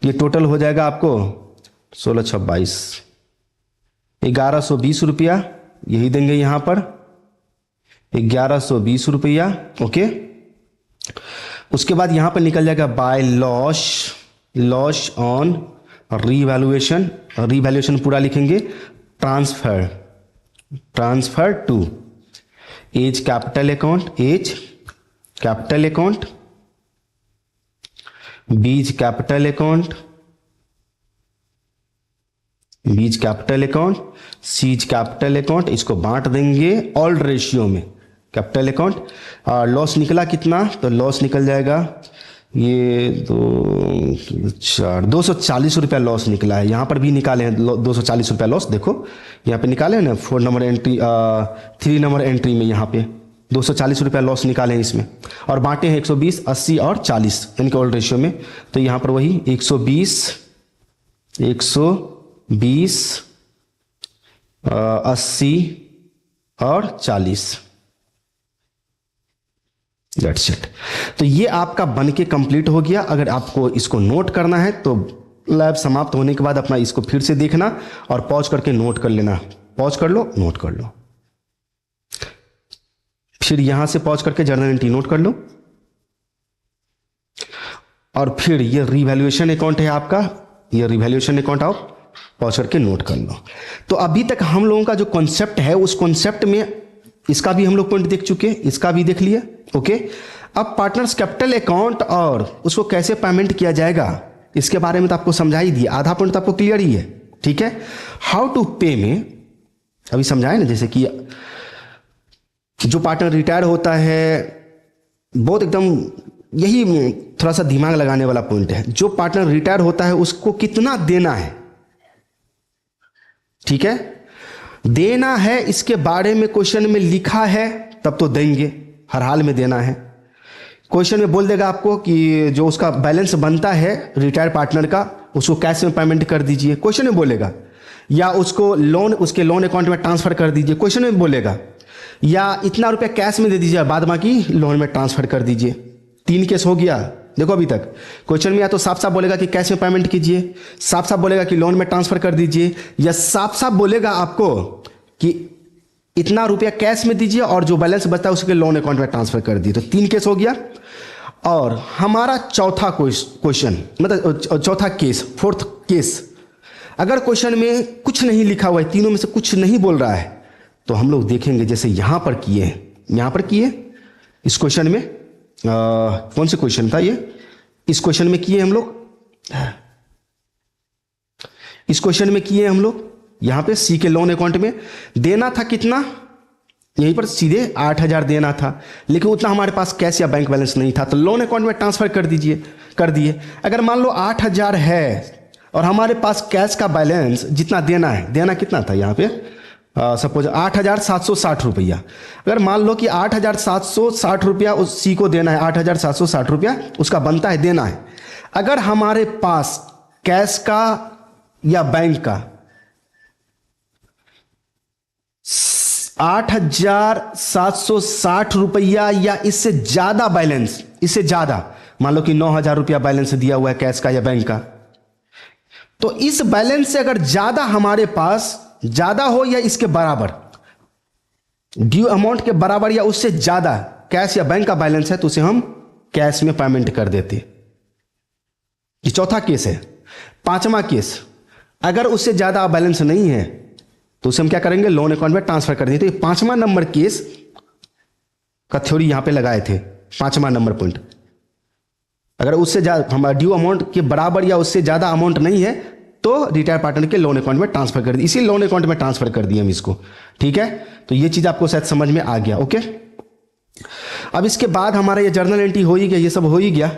ये टोटल हो जाएगा आपको 16 26 1120 रुपया, यही देंगे यहाँ पर 1120 रुपया। ओके, उसके बाद यहाँ पर निकल जाएगा बाय लॉस ऑन रिवैल्यूएशन पूरा लिखेंगे, transfer to A's capital account, B's capital account, C's capital account, इसको बांट देंगे ऑल रेशियो में, कैपिटल अकाउंट। लॉस निकला कितना, तो लॉस निकल जाएगा ये 240 रुपया लॉस निकला है, यहाँ पर भी निकाले हैं 240 रुपया लॉस, देखो यहाँ पे निकाले हैं ना 3 नंबर एंट्री में, यहाँ पे 240 रुपया लॉस निकाले हैं इसमें, और बांटे हैं 120, 80 और 40 इनके ओल्ड रेशियो में, तो यहाँ पर वही 120, 80 और 40, दैट्स इट। तो ये आपका बन के कंप्लीट हो गया। अगर आपको इसको नोट करना है तो लैब समाप्त होने के बाद अपना इसको फिर से देखना और पॉज करके नोट कर लेना, पॉज कर लो, नोट कर लो, फिर यहां से पॉज करके जर्नल एंट्री नोट कर लो, और फिर ये रिवैल्यूएशन अकाउंट है आपका, ये रिवैल्यूएशन अकाउंट आप पॉज करके नोट कर लो। तो अभी तक हम लोगों का जो कॉन्सेप्ट है, उस कॉन्सेप्ट में इसका भी हम लोग पॉइंट देख चुके हैं, इसका भी देख लिया। ओके, अब पार्टनर्स कैपिटल अकाउंट और उसको कैसे पेमेंट किया जाएगा इसके बारे में तो आपको समझा ही दिया, आधा पॉइंट तो आपको क्लियर ही है, ठीक है। हाउ टू पे में अभी समझाए ना, जैसे कि जो पार्टनर रिटायर होता है, बहुत एकदम यही थोड़ा सा दिमाग लगाने वाला पॉइंट है, जो पार्टनर रिटायर होता है उसको कितना देना है, ठीक है, देना है, इसके बारे में क्वेश्चन में लिखा है, तब तो देंगे, हर हाल में देना है। क्वेश्चन में बोल देगा आपको कि जो उसका बैलेंस बनता है रिटायर पार्टनर का, उसको कैश में पेमेंट कर दीजिए, क्वेश्चन में बोलेगा, या उसको लोन, उसके लोन अकाउंट में ट्रांसफर कर दीजिए, क्वेश्चन में बोलेगा, या इतना रुपया कैश में दे दीजिए, बाद बाकी लोन में ट्रांसफर कर दीजिए। 3 केस हो गया, देखो अभी तक क्वेश्चन में या तो साफ साफ बोलेगा कि कैश में पेमेंट कीजिए, साफ साफ बोलेगा कि लोन में ट्रांसफर कर दीजिए, या साफ साफ बोलेगा आपको कि इतना रुपया कैश में दीजिए और जो बैलेंस बचता है उसके लोन अकाउंट में ट्रांसफर कर दिए। तो 3 केस हो गया। और हमारा चौथा क्वेश्चन, मतलब चौथा केस, 4th केस, अगर क्वेश्चन में कुछ नहीं लिखा हुआ है, तीनों में से कुछ नहीं बोल रहा है, तो हम लोग देखेंगे जैसे यहां पर किए, इस क्वेश्चन में कौन से क्वेश्चन था ये, इस क्वेश्चन में किए हम लोग, यहां पे सी के लोन अकाउंट में देना था कितना, यहीं पर सीधे 8000 देना था, लेकिन उतना हमारे पास कैश या बैंक बैलेंस नहीं था, तो लोन अकाउंट में ट्रांसफर कर दिए। अगर मान लो 8000 है और हमारे पास कैश का बैलेंस जितना देना है, देना कितना था यहाँ पे, सपोज 8760 रुपया, अगर मान लो कि 8760 रुपया उस सी को देना है, 8760 रुपया उसका बनता है, देना है। अगर हमारे पास कैश का या बैंक का 8,760 रुपया या इससे ज्यादा बैलेंस, इससे ज्यादा, मान लो कि 9,000 रुपया बैलेंस दिया हुआ है कैश का या बैंक का, तो इस बैलेंस से अगर ज्यादा हमारे पास ज्यादा हो या इसके बराबर, ड्यू अमाउंट के बराबर या उससे ज्यादा कैश या बैंक का बैलेंस है, तो उसे हम कैश में पेमेंट कर देते। ये चौथा केस है। पांचवा केस, अगर उससे ज्यादा बैलेंस नहीं है तो उसे हम क्या करेंगे, लोन अकाउंट में ट्रांसफर कर देते। तो पांचवा नंबर केस का थ्योरी यहां पे लगाए थे, पांचवा नंबर पॉइंट। अगर उससे ज्यादा हमारा ड्यू अमाउंट के बराबर या उससे ज्यादा अमाउंट नहीं है तो रिटायर पार्टनर के लोन अकाउंट में ट्रांसफर कर दी, इसी लोन अकाउंट में ट्रांसफर कर दिए हम इसको। ठीक है, तो ये चीज आपको शायद समझ में आ गया। ओके, अब इसके बाद हमारा ये जर्नल एंट्री हो ही गया, ये सब हो ही गया।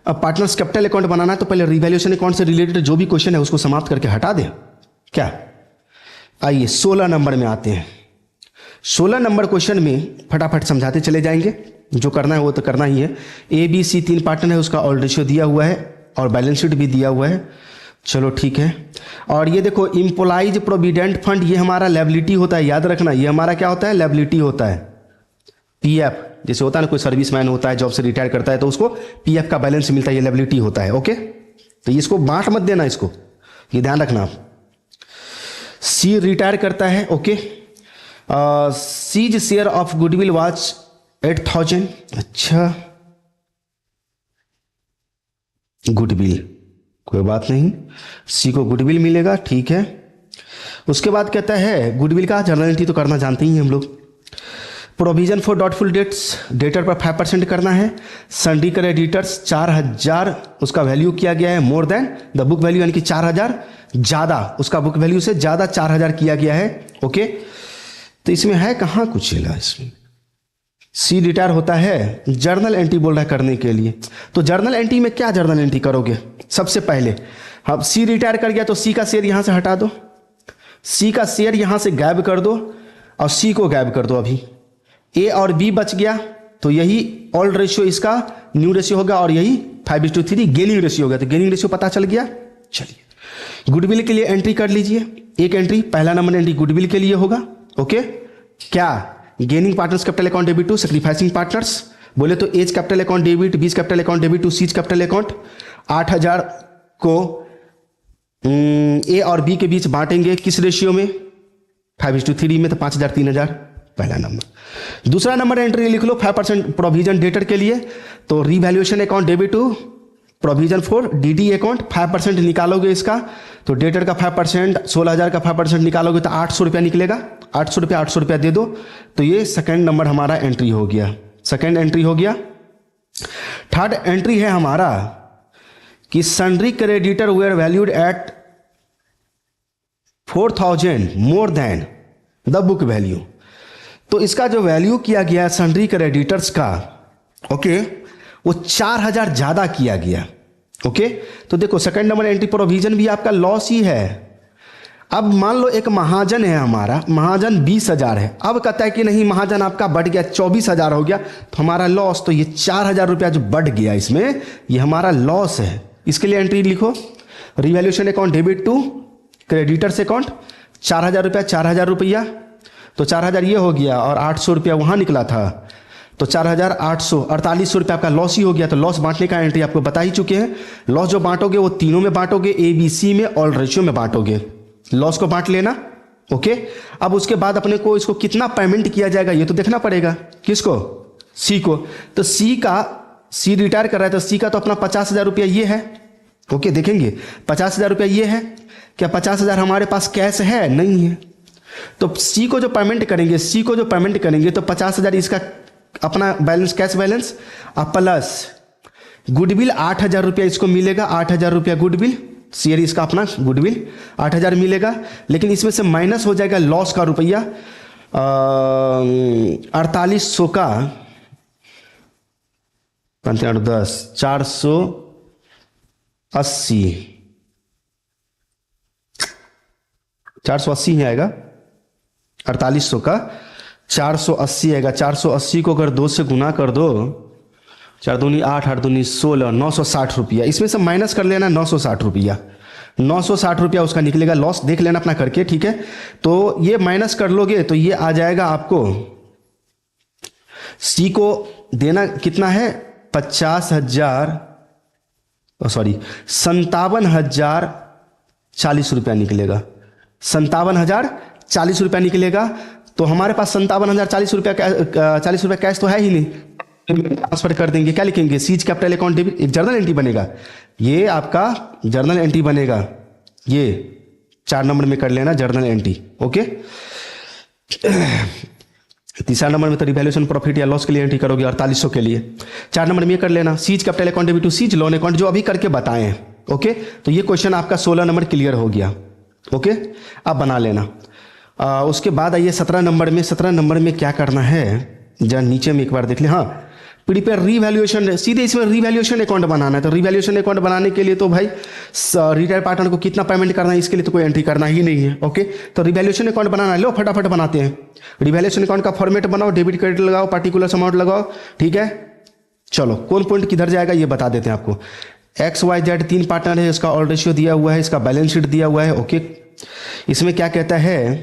अब पार्टनर्स कैपिटल अकाउंट बनाना है, तो पहले रिवैल्यूएशन अकाउंट से रिलेटेड जो भी क्वेश्चन है उसको समाप्त करके हटा दे क्या। आइए 16 नंबर में आते हैं। 16 नंबर क्वेश्चन में फटाफट समझाते चले जाएंगे, जो करना है वो तो करना ही है। ABC 3 पार्टनर है, उसका ऑल रेशियो दिया हुआ है और बैलेंस शीट भी दिया हुआ है। चलो ठीक है, और ये देखो एम्प्लॉइज प्रोविडेंट फंड, ये हमारा लायबिलिटी होता है, याद रखना ये हमारा क्या होता है, लायबिलिटी होता है। PF जैसे होता है ना, कोई सर्विसमैन होता है जॉब से रिटायर करता है तो उसको PF का बैलेंस मिलता है, ये लायबिलिटी होता है। ओके, तो इसको बांट मत देना, इसको ये ध्यान रखना। C रिटायर करता है। Okay, C's share of goodwill was 8,000। अच्छा, गुडविल कोई बात नहीं, C को गुडविल मिलेगा, ठीक है। उसके बाद कहता है गुडविल का जर्नल एंट्री तो करना जानते ही हैं हम लोग। Provision for doubtful dates, debtor पर 5% करना है। सन्ड्री क्रेडिटर्स 4,000 उसका वैल्यू किया गया है, मोर देन द बुक वैल्यू, यानी कि 4,000 ज़्यादा, उसका बुक वैल्यू से ज़्यादा 4,000 किया गया है। ओके, तो इसमें है कहाँ कुछ हिला, इसमें C रिटायर होता है, जर्नल एंट्री बोल रहा है करने के लिए। तो जर्नल एंट्री में क्या जर्नल एंट्री करोगे, सबसे पहले अब C रिटायर कर गया तो C का शेयर यहाँ से हटा दो, C का शेयर यहाँ से गायब कर दो और C को गायब कर दो। अभी A और B बच गया, तो यही ओल्ड रेशियो इसका न्यू रेशियो होगा और यही 5:3 गेनिंग रेशियो होगा। तो गेनिंग रेशियो पता चल गया। चलिए गुडविल के लिए एंट्री कर लीजिए, एक एंट्री, पहला नंबर एंट्री गुडविल के लिए होगा। ओके, क्या gaining partners capital account debit to sacrificing partners, बोले तो A's capital account debit, B's capital account debit to C's capital account. 8,000 को A और B के बीच बांटेंगे किस रेशियो में, 5:3 में, तो 5,000 3,000 पहला नंबर। दूसरा नंबर एंट्री लिख लो 5% प्रोविजन डेटर के लिए, तो revaluation account debit to provision for DD account, 5% निकालोगे इसका, तो डेटर का 5%, 16,000 का 5% निकालोगे तो 800 रुपया निकलेगा। 800 रुपया दे दो, तो ये सेकंड नंबर हमारा एंट्री हो गया, सेकंड एंट्री हो गया। थर्ड एंट्री है हमारा कि sundry creditor were valued at 4,000 more than the book value. तो इसका जो वैल्यू किया गया सन्ड्री क्रेडिटर्स का, ओके, वो 4,000 ज्यादा किया गया। ओके, तो देखो सेकंड नंबर एंट्री प्रोविजन भी आपका लॉस ही है। अब मान लो एक महाजन है हमारा, महाजन 20,000 है, अब कहता है कि नहीं महाजन आपका बढ़ गया 24,000 हो गया, तो हमारा लॉस, तो ये 4,000 रुपया जो बढ़ गया इसमें, ये हमारा लॉस है। इसके लिए एंट्री लिखो, revaluation account debit to creditors account, 4,000 रुपया, 4,000 रुपया, तो 4,000 ये हो गया और 800 रुपया वहाँ निकला था, तो 4,800, 4800 रुपया आपका लॉस ही हो गया। तो लॉस बांटने का एंट्री आपको बता ही चुके हैं। लॉस जो बांटोगे वो तीनों में बांटोगे, ABC में और रेशियो में बांटोगे, लॉस को बांट लेना। ओके, अब उसके बाद अपने को इसको कितना पेमेंट किया जाएगा ये तो देखना पड़ेगा। किसको, C को। तो C रिटायर कर रहा है, तो C का तो अपना 50,000 रुपया ये है। ओके, देखेंगे 50,000 रुपया ये है, क्या 50,000 हमारे पास कैश है, नहीं है, तो C को जो पेमेंट करेंगे तो 50,000 इसका अपना बैलेंस, कैश बैलेंस, और प्लस गुडविल 8,000 रुपया इसको मिलेगा, 8,000 रुपया गुडविल, शेयर इसका अपना गुडविल 8,000 मिलेगा। लेकिन इसमें से माइनस हो जाएगा लॉस का रुपया 4800 का 10, 480 ही आएगा, 4800 का 480 आएगा। 480 को अगर 2 से गुना कर दो, 4 दूनी 8, 8 दूनी 16, 960 रुपया, इसमें से माइनस कर लेना 960 रुपया, 960 रुपया उसका निकलेगा लॉस, देख लेना अपना करके, ठीक है। तो ये माइनस कर लोगे तो ये आ जाएगा आपको, सी को देना कितना है 50,000, सॉरी 57,040 रुपया निकलेगा, 57,040 रुपया निकलेगा। तो हमारे पास 57,040 रुपया 40 रुपया कैश तो है ही नहीं, ट्रांसफर कर देंगे। क्या लिखेंगे, सीज कैपिटल अकाउंट डेबिट, एक जर्नल एंट्री बनेगा, ये आपका जर्नल एंट्री बनेगा, ये 4 नंबर में कर लेना जर्नल एंट्री, ओके। तीसरा नंबर में तो रिवैल्यूएशन प्रॉफिट या लॉस के लिए एंट्री करोगे 4800 के लिए। 4 नंबर में ये कर लेना C's capital account debit to C's loan account, जो अभी करके बताए हैं, ओके। तो ये क्वेश्चन आपका 16 नंबर क्लियर हो गया, ओके। अब बना लेना। उसके बाद आइए 17 नंबर में। 17 नंबर में क्या करना है, जरा नीचे में एक बार देख ले। हाँ, प्रिपेयर रिवैल्यूएशन, सीधे इसमें रिवैल्यूएशन अकाउंट बनाना है। तो रिवैल्यूएशन अकाउंट बनाने के लिए तो भाई रिटायर्ड पार्टनर को कितना पेमेंट करना है, इसके लिए तो कोई एंट्री करना ही नहीं है, ओके। तो रिवैल्यूएशन अकाउंट बनाना है, लो फटाफट बनाते हैं। रिवैल्यूएशन अकाउंट का फॉर्मेट बनाओ, डेबिट क्रेडिट लगाओ, पार्टिकुलर अमाउंट लगाओ, ठीक है। चलो कौन पॉइंट किधर जाएगा ये बता देते हैं आपको। XYZ 3 पार्टनर है, इसका ऑल रेशियो दिया हुआ है, इसका बैलेंस शीट दिया हुआ है, ओके। इसमें क्या कहता है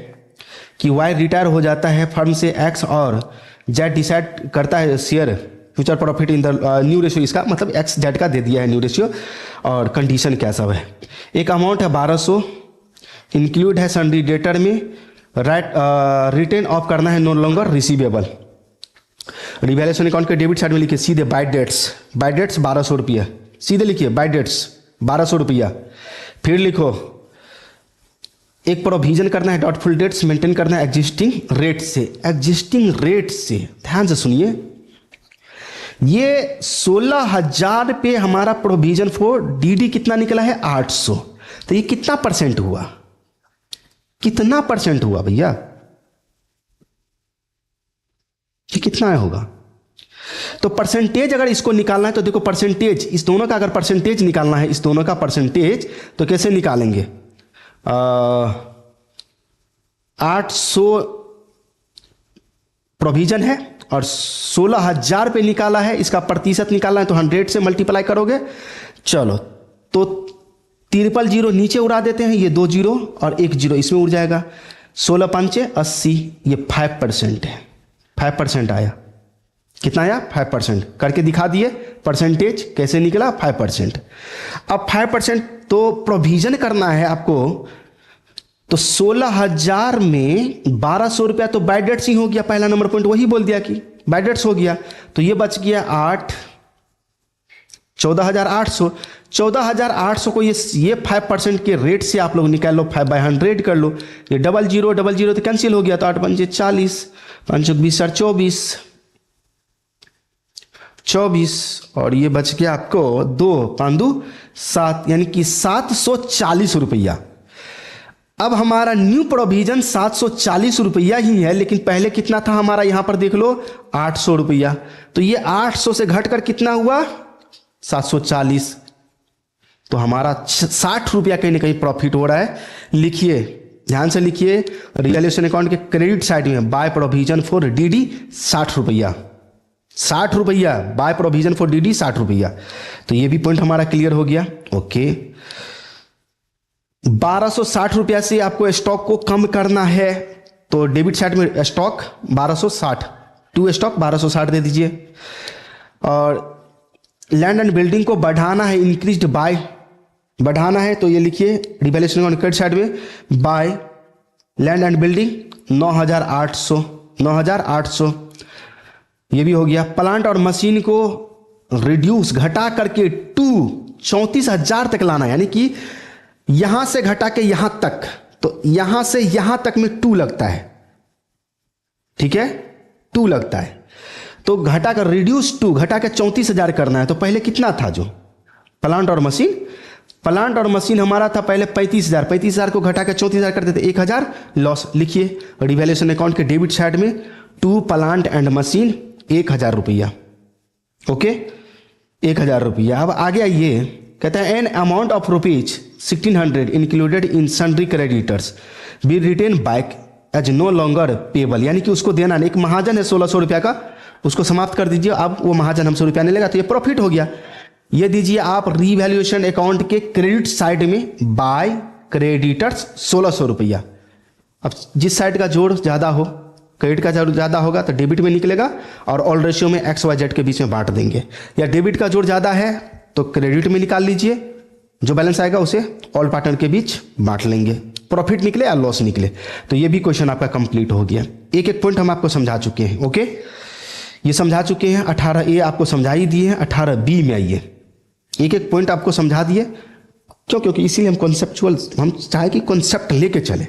कि Y रिटायर हो जाता है फर्म से, X और Z डिसाइड करता है share future profit in the new ratio, इसका मतलब XZ का दे दिया है न्यू रेशियो, और कंडीशन क्या सब है। एक अमाउंट है 1200, इंक्लूड है सन्ड्री डेटर में, राइट रिटेन ऑफ करना है no longer receivable. Revaluation account के डेबिट साइड में लिखिए सीधे बाय डेट्स, बाय डेट्स 1200 रुपया, सीधे लिखिए बाय डेट्स 1200 रुपया। फिर लिखो एक प्रोविजन करना है डॉटफुल डेट्स मेंटेन करना है एग्जिस्टिंग रेट से, एग्जिस्टिंग रेट से, ध्यान से सुनिए। ये 16,000 पे हमारा प्रोविजन फॉर डीडी कितना निकला है 800। तो ये कितना परसेंट हुआ, कितना परसेंट हुआ भैया, ये कितना होगा। तो परसेंटेज अगर इसको निकालना है तो देखो परसेंटेज, इस दोनों का अगर परसेंटेज निकालना है, इस दोनों का परसेंटेज, तो कैसे निकालेंगे। 800 प्रोविजन है और 16,000 पे निकाला है, इसका प्रतिशत निकालना है तो 100 से मल्टीप्लाई करोगे। चलो तो 000 नीचे उड़ा देते हैं, ये 2 जीरो और 1 जीरो इसमें उड़ जाएगा। 16 पंचे 80, ये 5% है, 5% आया। कितना आया 5%, करके दिखा दिए परसेंटेज कैसे निकला 5%। अब 5% तो प्रोविजन करना है आपको, तो 16,000 में 1200 रुपया तो बाय डेट्स ही हो गया, पहला नंबर पॉइंट वही बोल दिया कि बाय डेट्स हो गया। तो ये बच गया 14,800। 14,800 को ये 5% के रेट से आप लोग निकाल लो, 5/100 कर लो, ये 00 तो कैंसिल हो गया, तो 8 पंजे 40, 5 20 24 और ये बच गया आपको 2 5 7, यानी कि 740 रुपया। अब हमारा न्यू प्रोविजन 740 रुपया ही है, लेकिन पहले कितना था हमारा, यहां पर देख लो 800 रुपया। तो ये 800 से घटकर कितना हुआ 740, तो हमारा 60 रुपया कहीं ना कहीं प्रॉफिट हो रहा है। लिखिए, ध्यान से लिखिए, रिवैल्यूएशन अकाउंट के क्रेडिट साइड में बाय प्रोविजन फॉर डीडी 60 रुपया, 60 रुपया बाय प्रोविजन फॉर डीडी 60 रुपया। तो ये भी पॉइंट हमारा क्लियर हो गया, ओके। 1260 रुपया से आपको स्टॉक को कम करना है, तो डेबिट साइड में स्टॉक 1260, टू स्टॉक 1260 दे दीजिए। और लैंड एंड बिल्डिंग को बढ़ाना है, इंक्रीज्ड बाय बढ़ाना है, तो ये लिखिए रिवैल्यूएशन अकाउंट क्रेडिट साइड में बाय लैंड एंड बिल्डिंग 9,800 ये भी हो गया। प्लांट और मशीन को रिड्यूस घटा करके 34,000 तक लाना, यानी कि यहां से घटा के यहां तक, तो यहां से यहां तक में 2 लगता है, ठीक है 2 लगता है, तो घटा कर रिड्यूस 2 घटा के 34,000 करना है। तो पहले कितना था जो प्लांट और मशीन, प्लांट और मशीन हमारा था पहले 35,000 को घटा के 34,000 कर देते, 1,000 लॉस। लिखिए रिवैल्यूएशन अकाउंट के डेबिट साइड में 2 प्लांट एंड मशीन 1,000 रुपया, ओके 1,000 रुपया। अब आगे आइए, कहता है an amount of rupees 1,600 included in sundry creditors be written back as no longer payable, यानी कि उसको देना नहीं। एक महाजन है 1,600 रुपया का, उसको समाप्त कर दीजिए, अब वो महाजन हमसे रुपया नहीं लेगा, तो ये प्रॉफिट हो गया। ये दीजिए आप रीवैल्यूएशन अकाउंट के क्रेडिट साइड में बाय क्रेडिटर्स 1600 रुपया। अब जिस साइड का जोड़ ज़्यादा हो, क्रेडिट का जोड़ ज़्यादा होगा तो डेबिट में निकलेगा और ऑल रेशियो में एक्स वाई जेड के बीच में बांट देंगे, या डेबिट का जोड़ ज़्यादा है तो क्रेडिट में निकाल लीजिए, जो बैलेंस आएगा उसे ऑल पार्टनर के बीच बांट लेंगे, प्रॉफिट निकले या लॉस निकले। तो ये भी क्वेश्चन आपका कंप्लीट हो गया। एक एक पॉइंट हम आपको समझा चुके हैं। ओके, ये समझा चुके हैं। 18A आपको समझा ही दिए हैं। 18B में आइए, एक एक पॉइंट आपको समझा दिए। क्यों? क्योंकि इसीलिए हम कॉन्सेप्चुअल, हम चाहे कि कॉन्सेप्ट लेके चले,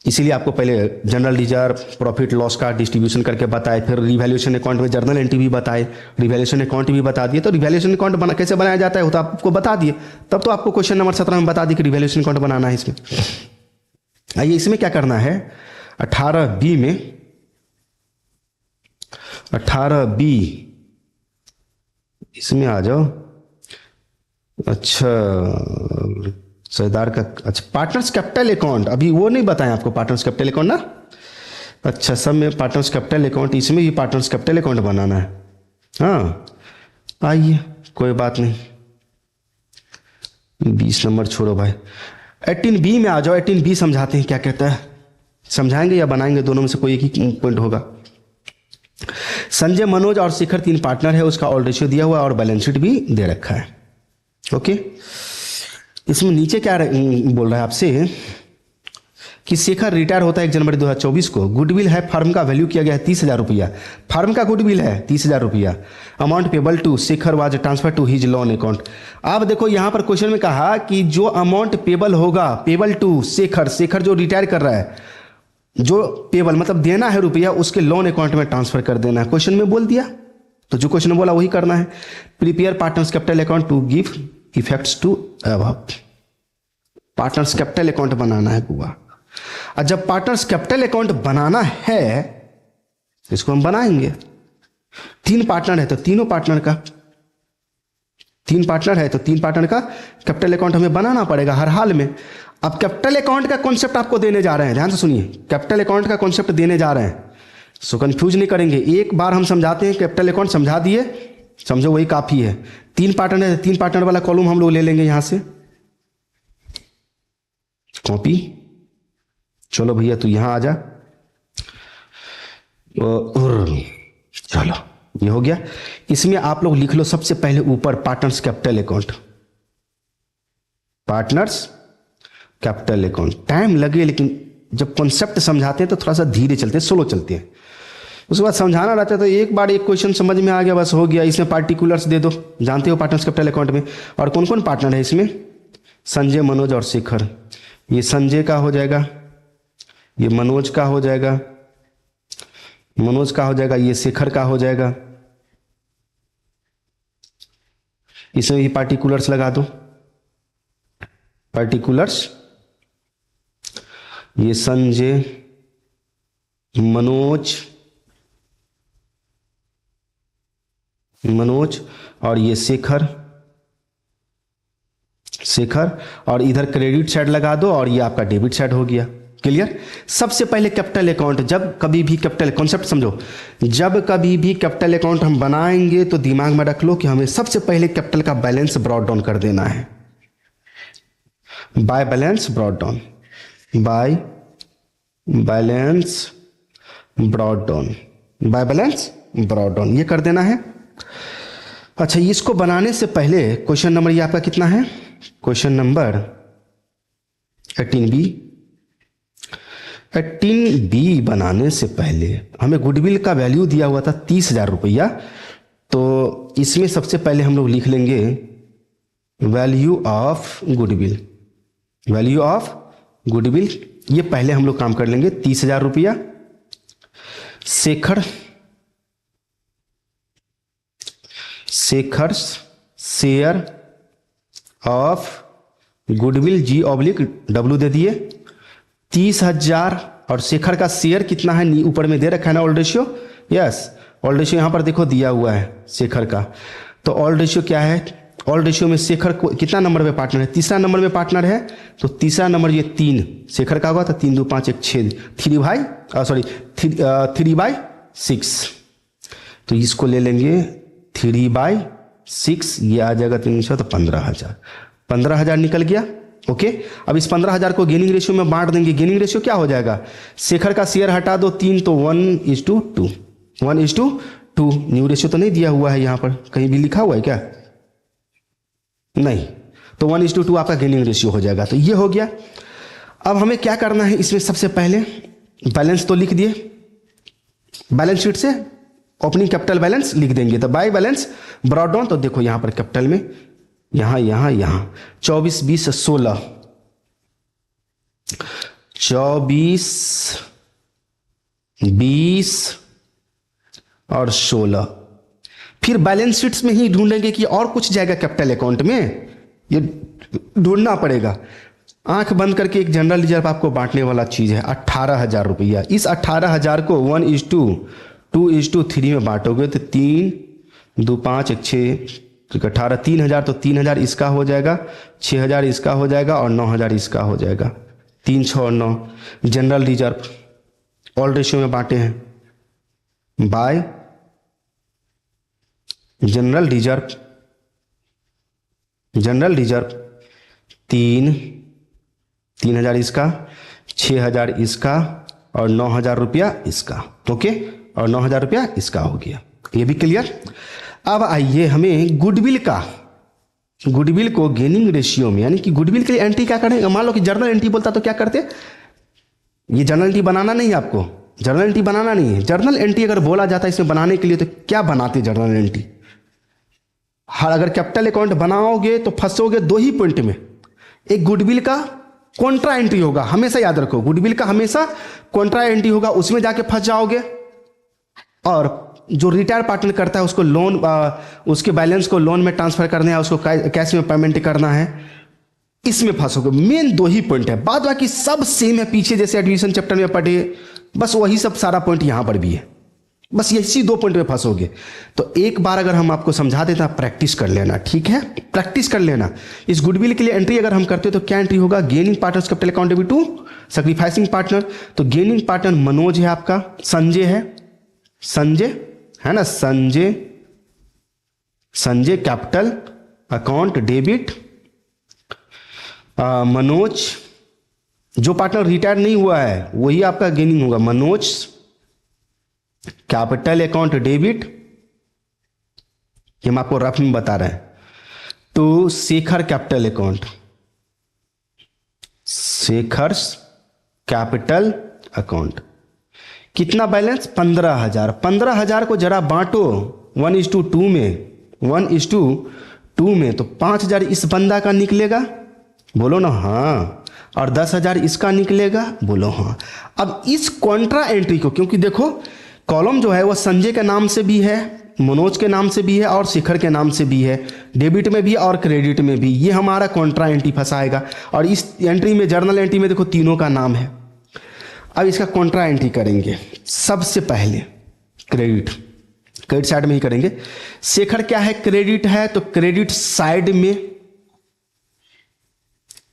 इसीलिए आपको पहले जनरल रिजर्व, प्रॉफिट लॉस का डिस्ट्रीब्यूशन करके बताए, फिर रिवैल्यूएशन अकाउंट में जर्नल एंट्री भी बताए, रिवैल्यूएशन अकाउंट भी बता दिए। तो रिवैल्यूएशन अकाउंट कैसे बनाया जाता है वो तो आपको बता दिए, तब तो आपको क्वेश्चन नंबर 17 में बता दिए कि रिवैल्यूएशन अकाउंट बनाना है इसमें। आइए इसमें क्या करना है, 18B में, 18B इसमें आ जाओ। अच्छा सरदार का, अच्छा पार्टनर्स कैपिटल अकाउंट, अभी वो नहीं बताएं आपको पार्टनर्स कैपिटल अकाउंट ना। अच्छा सब में पार्टनर्स कैपिटल अकाउंट, इसमें भी पार्टनर्स कैपिटल अकाउंट बनाना है। हाँ आइए कोई बात नहीं, 20 नंबर छोड़ो भाई, 18B में आ जाओ। 18B समझाते हैं क्या कहता है, समझाएंगे या बनाएंगे, दोनों में से कोई एक ही पॉइंट होगा। संजय, मनोज और शिखर 3 पार्टनर है, उसका ऑल रेशियो दिया हुआ और बैलेंस शीट भी दे रखा है। ओके, इसमें नीचे क्या बोल रहा है आपसे कि शेखर रिटायर होता है 1 जनवरी 2024 को। गुडविल है, फार्म का वैल्यू किया गया है 30,000 रुपया, फार्म का गुडविल है 30,000 रुपया। Amount payable to Shekhar was transfer to his loan account. आप देखो यहाँ पर क्वेश्चन में कहा कि जो अमाउंट पेबल होगा, पेबल टू शेखर, शेखर जो रिटायर कर रहा है, जो पेबल मतलब देना है रुपया, उसके लोन अकाउंट में ट्रांसफर कर देना है। क्वेश्चन में बोल दिया, तो जो क्वेश्चन में बोला वही करना है। Prepare partners capital account to give effects to above. Partners capital account बनाना है बुआ। और जब पार्टनर्स कैपिटल अकाउंट बनाना है इसको हम बनाएंगे। 3 पार्टनर है तो तीनों पार्टनर का, 3 पार्टनर है तो 3 पार्टनर का कैपिटल अकाउंट हमें बनाना पड़ेगा हर हाल में। अब कैपिटल अकाउंट का कॉन्सेप्ट आपको देने जा रहे हैं, ध्यान से सुनिए, कैपिटल अकाउंट का कॉन्सेप्ट देने जा रहे हैं, सो कंफ्यूज नहीं करेंगे। एक बार हम समझाते हैं, कैपिटल अकाउंट समझा दिए, समझो वही काफी है। 3 पार्टनर है, 3 पार्टनर वाला कॉलम हम लोग ले लेंगे यहां से, कॉपी। चलो भैया तू यहां आ जा, चलो ये हो गया। इसमें आप लोग लिख लो सबसे पहले ऊपर partners capital account, partners capital account. Time लगे लेकिन जब कॉन्सेप्ट समझाते हैं तो थोड़ा सा धीरे चलते हैं, स्लो चलते हैं। उसके बाद समझाना रहता है तो एक बार एक क्वेश्चन समझ में आ गया बस हो गया। इसमें पार्टिकुलर्स दे दो, जानते हो पार्टनर्स कैपिटल अकाउंट में। और कौन कौन पार्टनर है इसमें, संजय, मनोज और शेखर। ये संजय का हो जाएगा, ये मनोज का हो जाएगा, मनोज का हो जाएगा, ये शेखर का हो जाएगा। इसमें भी पार्टिकुलर्स लगा दो, पार्टिकुलर्स, ये संजय, मनोज, मनोज और ये शेखर, शेखर। और इधर क्रेडिट साइड लगा दो और ये आपका डेबिट साइड हो गया। क्लियर। सबसे पहले कैपिटल अकाउंट, जब कभी भी कैपिटल कॉन्सेप्ट समझो, जब कभी भी कैपिटल अकाउंट हम बनाएंगे तो दिमाग में रख लो कि हमें सबसे पहले कैपिटल का बैलेंस ब्रॉट डाउन कर देना है। Bye balance brought down, by balance brought down, by balance brought down, ये कर देना है। अच्छा, इसको बनाने से पहले क्वेश्चन नंबर ये आपका कितना है, क्वेश्चन नंबर 18B। 18B बनाने से पहले हमें गुडविल का वैल्यू दिया हुआ था 30,000 रुपया, तो इसमें सबसे पहले हम लोग लिख लेंगे value of goodwill, value of goodwill. ये पहले हम लोग काम कर लेंगे, 30,000 रुपया। Shekhar, Shekhar's share of goodwill G/W दे दिए 30,000। और शेखर का शेयर कितना है, ऊपर में दे रखा है ना all ratio, yes all ratio यहां पर देखो दिया हुआ है शेखर का। तो ऑल रेशियो क्या है, ऑल रेशियो में शेखर को कितना नंबर में पार्टनर है, तीसरा नंबर में पार्टनर है। तो तीसरा नंबर ये 3 शेखर का होगा, तो 3 2 5 1 6, 3/6। तो इसको ले लेंगे 3/6। 6, ये आ जाएगा 300 तो 15,000, 15,000 निकल गया। ओके, अब इस 15,000 को गेनिंग रेशियो में बांट देंगे। गेनिंग रेशियो क्या हो जाएगा, शेखर का शेयर हटा दो 3 तो 1:2, 1:2। न्यू रेशियो तो नहीं दिया हुआ है यहाँ पर, कहीं भी लिखा हुआ है क्या, नहीं, तो 1:2 आपका गेनिंग रेशियो हो जाएगा। तो ये हो गया। अब हमें क्या करना है इसमें, सबसे पहले बैलेंस तो लिख दिए, बैलेंस शीट से ओपनिंग कैपिटल बैलेंस लिख देंगे। तो बाय बैलेंस ब्रॉट डाउन, तो देखो यहां पर कैपिटल में यहां 24, 20, 16, 24, 20 और 16। फिर बैलेंस शीट्स में ही ढूंढेंगे कि और कुछ जाएगा कैपिटल अकाउंट में, ये ढूंढना पड़ेगा। आंख बंद करके एक जनरल रिजर्व आपको बांटने वाला चीज है 18,000 रुपया। इस 18,000 को 1:2:3 में बांटोगे तो 3, 2, 5, 1, 6, 18, 3,000, तो 3,000 इसका हो जाएगा, 6,000 इसका हो जाएगा और 9,000 इसका हो जाएगा। 3, 6 और 9 जनरल रिजर्व ऑल रेशियो में बांटे हैं bye general reserve. General reserve 3,000 इसका, 6,000 इसका और 9,000 रुपया इसका। ओके, और 9,000 रुपया इसका हो गया, ये भी क्लियर। अब आइए हमें गुडविल को गेनिंग रेशियो में, यानी कि गुडविल के लिए एंट्री क्या करें। मान लो कि जर्नल एंट्री बोलता तो क्या करते, ये जर्नल एंट्री बनाना नहीं है आपको, जर्नल एंट्री बनाना नहीं है। जर्नल एंट्री अगर बोला जाता है इसमें बनाने के लिए तो क्या बनाते जर्नल एंट्री। हर अगर कैपिटल अकाउंट बनाओगे तो फंसोगे दो ही पॉइंट में, एक गुडविल का कॉन्ट्रा एंट्री होगा, हमेशा याद रखो गुडविल का हमेशा कॉन्ट्रा एंट्री होगा, उसमें जाके फंस जाओगे। और जो रिटायर पार्टनर करता है उसको लोन, उसके बैलेंस को लोन में ट्रांसफर करना है, उसको कैश में पेमेंट करना है, इसमें फंसोगे। मेन दो ही पॉइंट है, बाद बाकी सब सेम है, पीछे जैसे एडमिशन चैप्टर में पढ़े बस वही सब सारा पॉइंट यहां पर भी है, बस इसी दो पॉइंट में फंसोगे। तो एक बार अगर हम आपको समझा देते हैं, प्रैक्टिस कर लेना, ठीक है, प्रैक्टिस कर लेना। इस गुडविल के लिए एंट्री अगर हम करते हैं तो क्या एंट्री होगा, gaining partners capital account debit to sacrificing partner. तो गेनिंग पार्टनर मनोज है आपका, संजय है ना, Sanjay capital account debit, Manoj जो पार्टनर रिटायर नहीं हुआ है वही आपका गेनिंग होगा, मनोज कैपिटल अकाउंट डेबिट, ये हम आपको रफ में बता रहे हैं। तो Shekhar capital account, Shekhar's capital account, कितना बैलेंस 15,000। 15,000 को जरा बांटो 1:2 में, 1:2 में, तो 5,000 इस बंदा का निकलेगा, बोलो ना हाँ, और 10,000 इसका निकलेगा, बोलो हाँ। अब इस कॉन्ट्रा एंट्री को, क्योंकि देखो कॉलम जो है वो संजय के नाम से भी है, मनोज के नाम से भी है और शेखर के नाम से भी है, डेबिट में भी और क्रेडिट में भी, ये हमारा कॉन्ट्रा एंट्री फंसाएगा। और इस एंट्री में, जर्नल एंट्री में देखो तीनों का नाम है। अब इसका कॉन्ट्रा एंट्री करेंगे, सबसे पहले क्रेडिट साइड में ही करेंगे। शेखर क्या है, क्रेडिट है, तो क्रेडिट साइड में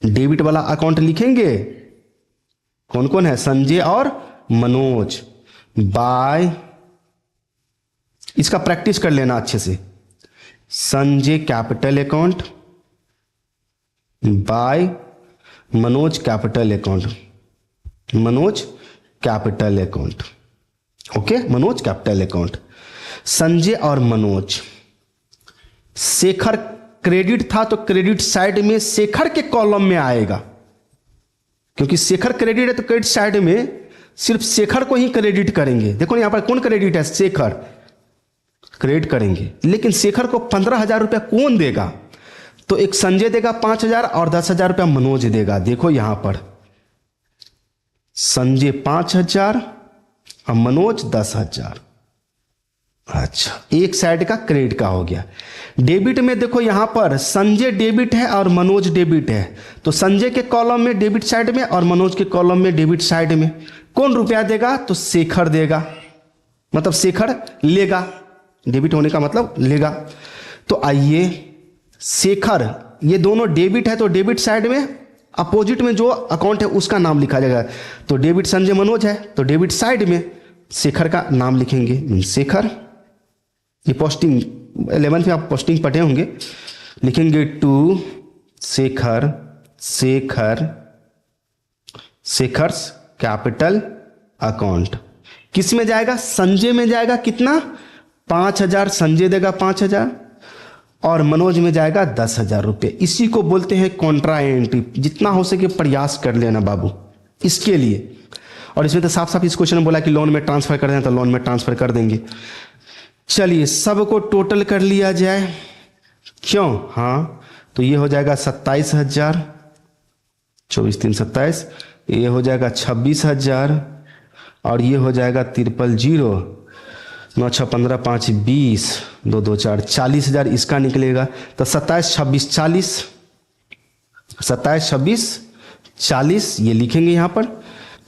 डेबिट वाला अकाउंट लिखेंगे। कौन कौन है, संजय और मनोज, बाय, इसका प्रैक्टिस कर लेना अच्छे से, Sanjay capital account by Manoj capital account, Manoj capital account. Okay, Manoj capital account, Sanjay और मनोज। शेखर क्रेडिट था तो क्रेडिट साइड में शेखर के कॉलम में आएगा, क्योंकि शेखर क्रेडिट है तो क्रेडिट साइड में सिर्फ शेखर को ही क्रेडिट करेंगे। देखो यहां पर कौन क्रेडिट है, शेखर क्रेडिट करेंगे, लेकिन शेखर को 15,000 रुपया कौन देगा, तो एक संजय देगा 5,000 और 10,000 रुपया मनोज देगा। देखो यहां पर संजय 5,000 और मनोज 10,000। अच्छा, एक साइड का क्रेडिट का हो गया। डेबिट में देखो यहां पर संजय डेबिट है और मनोज डेबिट है, तो संजय के कॉलम में डेबिट साइड में और मनोज के कॉलम में डेबिट साइड में कौन रुपया देगा, तो शेखर देगा, मतलब शेखर लेगा, डेबिट होने का मतलब लेगा। तो आइए शेखर, ये दोनों डेबिट है तो डेबिट साइड में अपोजिट में जो अकाउंट है उसका नाम लिखा जाएगा। तो डेबिट संजय मनोज है तो डेबिट साइड में शेखर का नाम लिखेंगे, शेखर, ये पोस्टिंग 11th में आप पोस्टिंग पढ़े होंगे। लिखेंगे टू शेखर्स कैपिटल अकाउंट। किस में जाएगा? संजय में जाएगा। कितना? 5,000। संजय देगा 5,000 और मनोज में जाएगा 10,000 रुपये। इसी को बोलते हैं कॉन्ट्रा एंट्री। जितना हो सके प्रयास कर लेना बाबू इसके लिए। और इसमें तो साफ साफ इस क्वेश्चन में बोला कि लोन में ट्रांसफर कर दें, तो लोन में ट्रांसफर कर देंगे। चलिए सबको टोटल कर लिया जाए। क्यों? हाँ, तो ये हो जाएगा 27,000, 24 3 27, ये हो जाएगा 26,000 और ये हो जाएगा 000, 9 6 15 5 20, 2 2 4 40,000 इसका निकलेगा। तो 27 26 40, 27 26 40 ये लिखेंगे यहाँ पर।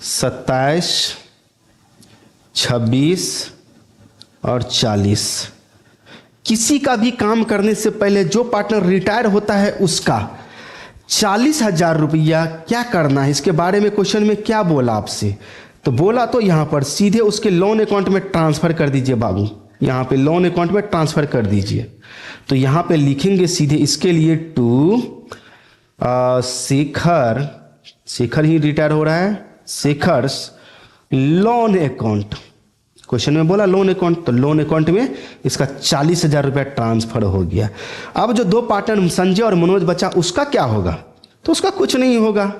27 26 और 40। किसी का भी काम करने से पहले जो पार्टनर रिटायर होता है उसका 40,000 रुपया क्या करना है, इसके बारे में क्वेश्चन में क्या बोला आपसे? तो बोला तो यहाँ पर सीधे उसके लोन अकाउंट में ट्रांसफर कर दीजिए बाबू। यहाँ पे लोन अकाउंट में ट्रांसफर कर दीजिए। तो यहाँ पे लिखेंगे सीधे इसके लिए टू शेखर ही रिटायर हो रहा है, शेखर्स लोन अकाउंट। क्वेश्चन में बोला लोन अकाउंट, तो लोन अकाउंट में इसका 40,000 रुपया ट्रांसफर हो गया। अब जो दो पार्टनर संजय और मनोज बचा उसका क्या होगा? तो उसका कुछ नहीं होगा।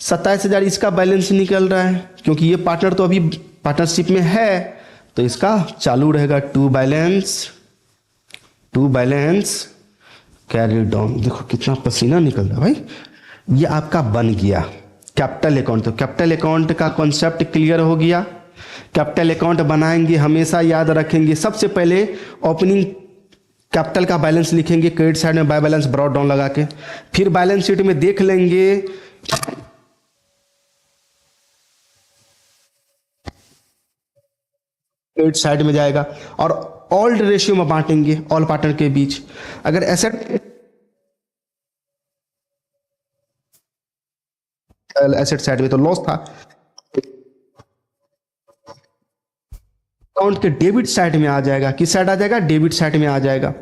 27,000 इसका बैलेंस निकल रहा है क्योंकि ये पार्टनर तो अभी पार्टनरशिप में है, तो इसका चालू रहेगा टू बैलेंस कैरी डाउन। देखो कितना पसीना निकल रहा है भाई। ये आपका बन गया कैपिटल अकाउंट। तो कैपिटल अकाउंट का कॉन्सेप्ट क्लियर हो गया। कैपिटल अकाउंट बनाएंगे हमेशा याद रखेंगे, सबसे पहले ओपनिंग कैपिटल का बैलेंस लिखेंगे क्रेडिट साइड में, बाय बैलेंस ब्रॉड डाउन लगा के। फिर बैलेंस शीट में देख लेंगे क्रेडिट साइड में जाएगा और ओल्ड रेशियो में बांटेंगे ऑल पार्टनर के बीच। अगर एसेट साइड में तो लॉस था, अकाउंट के डेबिट साइड में आ जाएगा। किस साइड आ जाएगा? डेबिट साइड में आ जाएगा।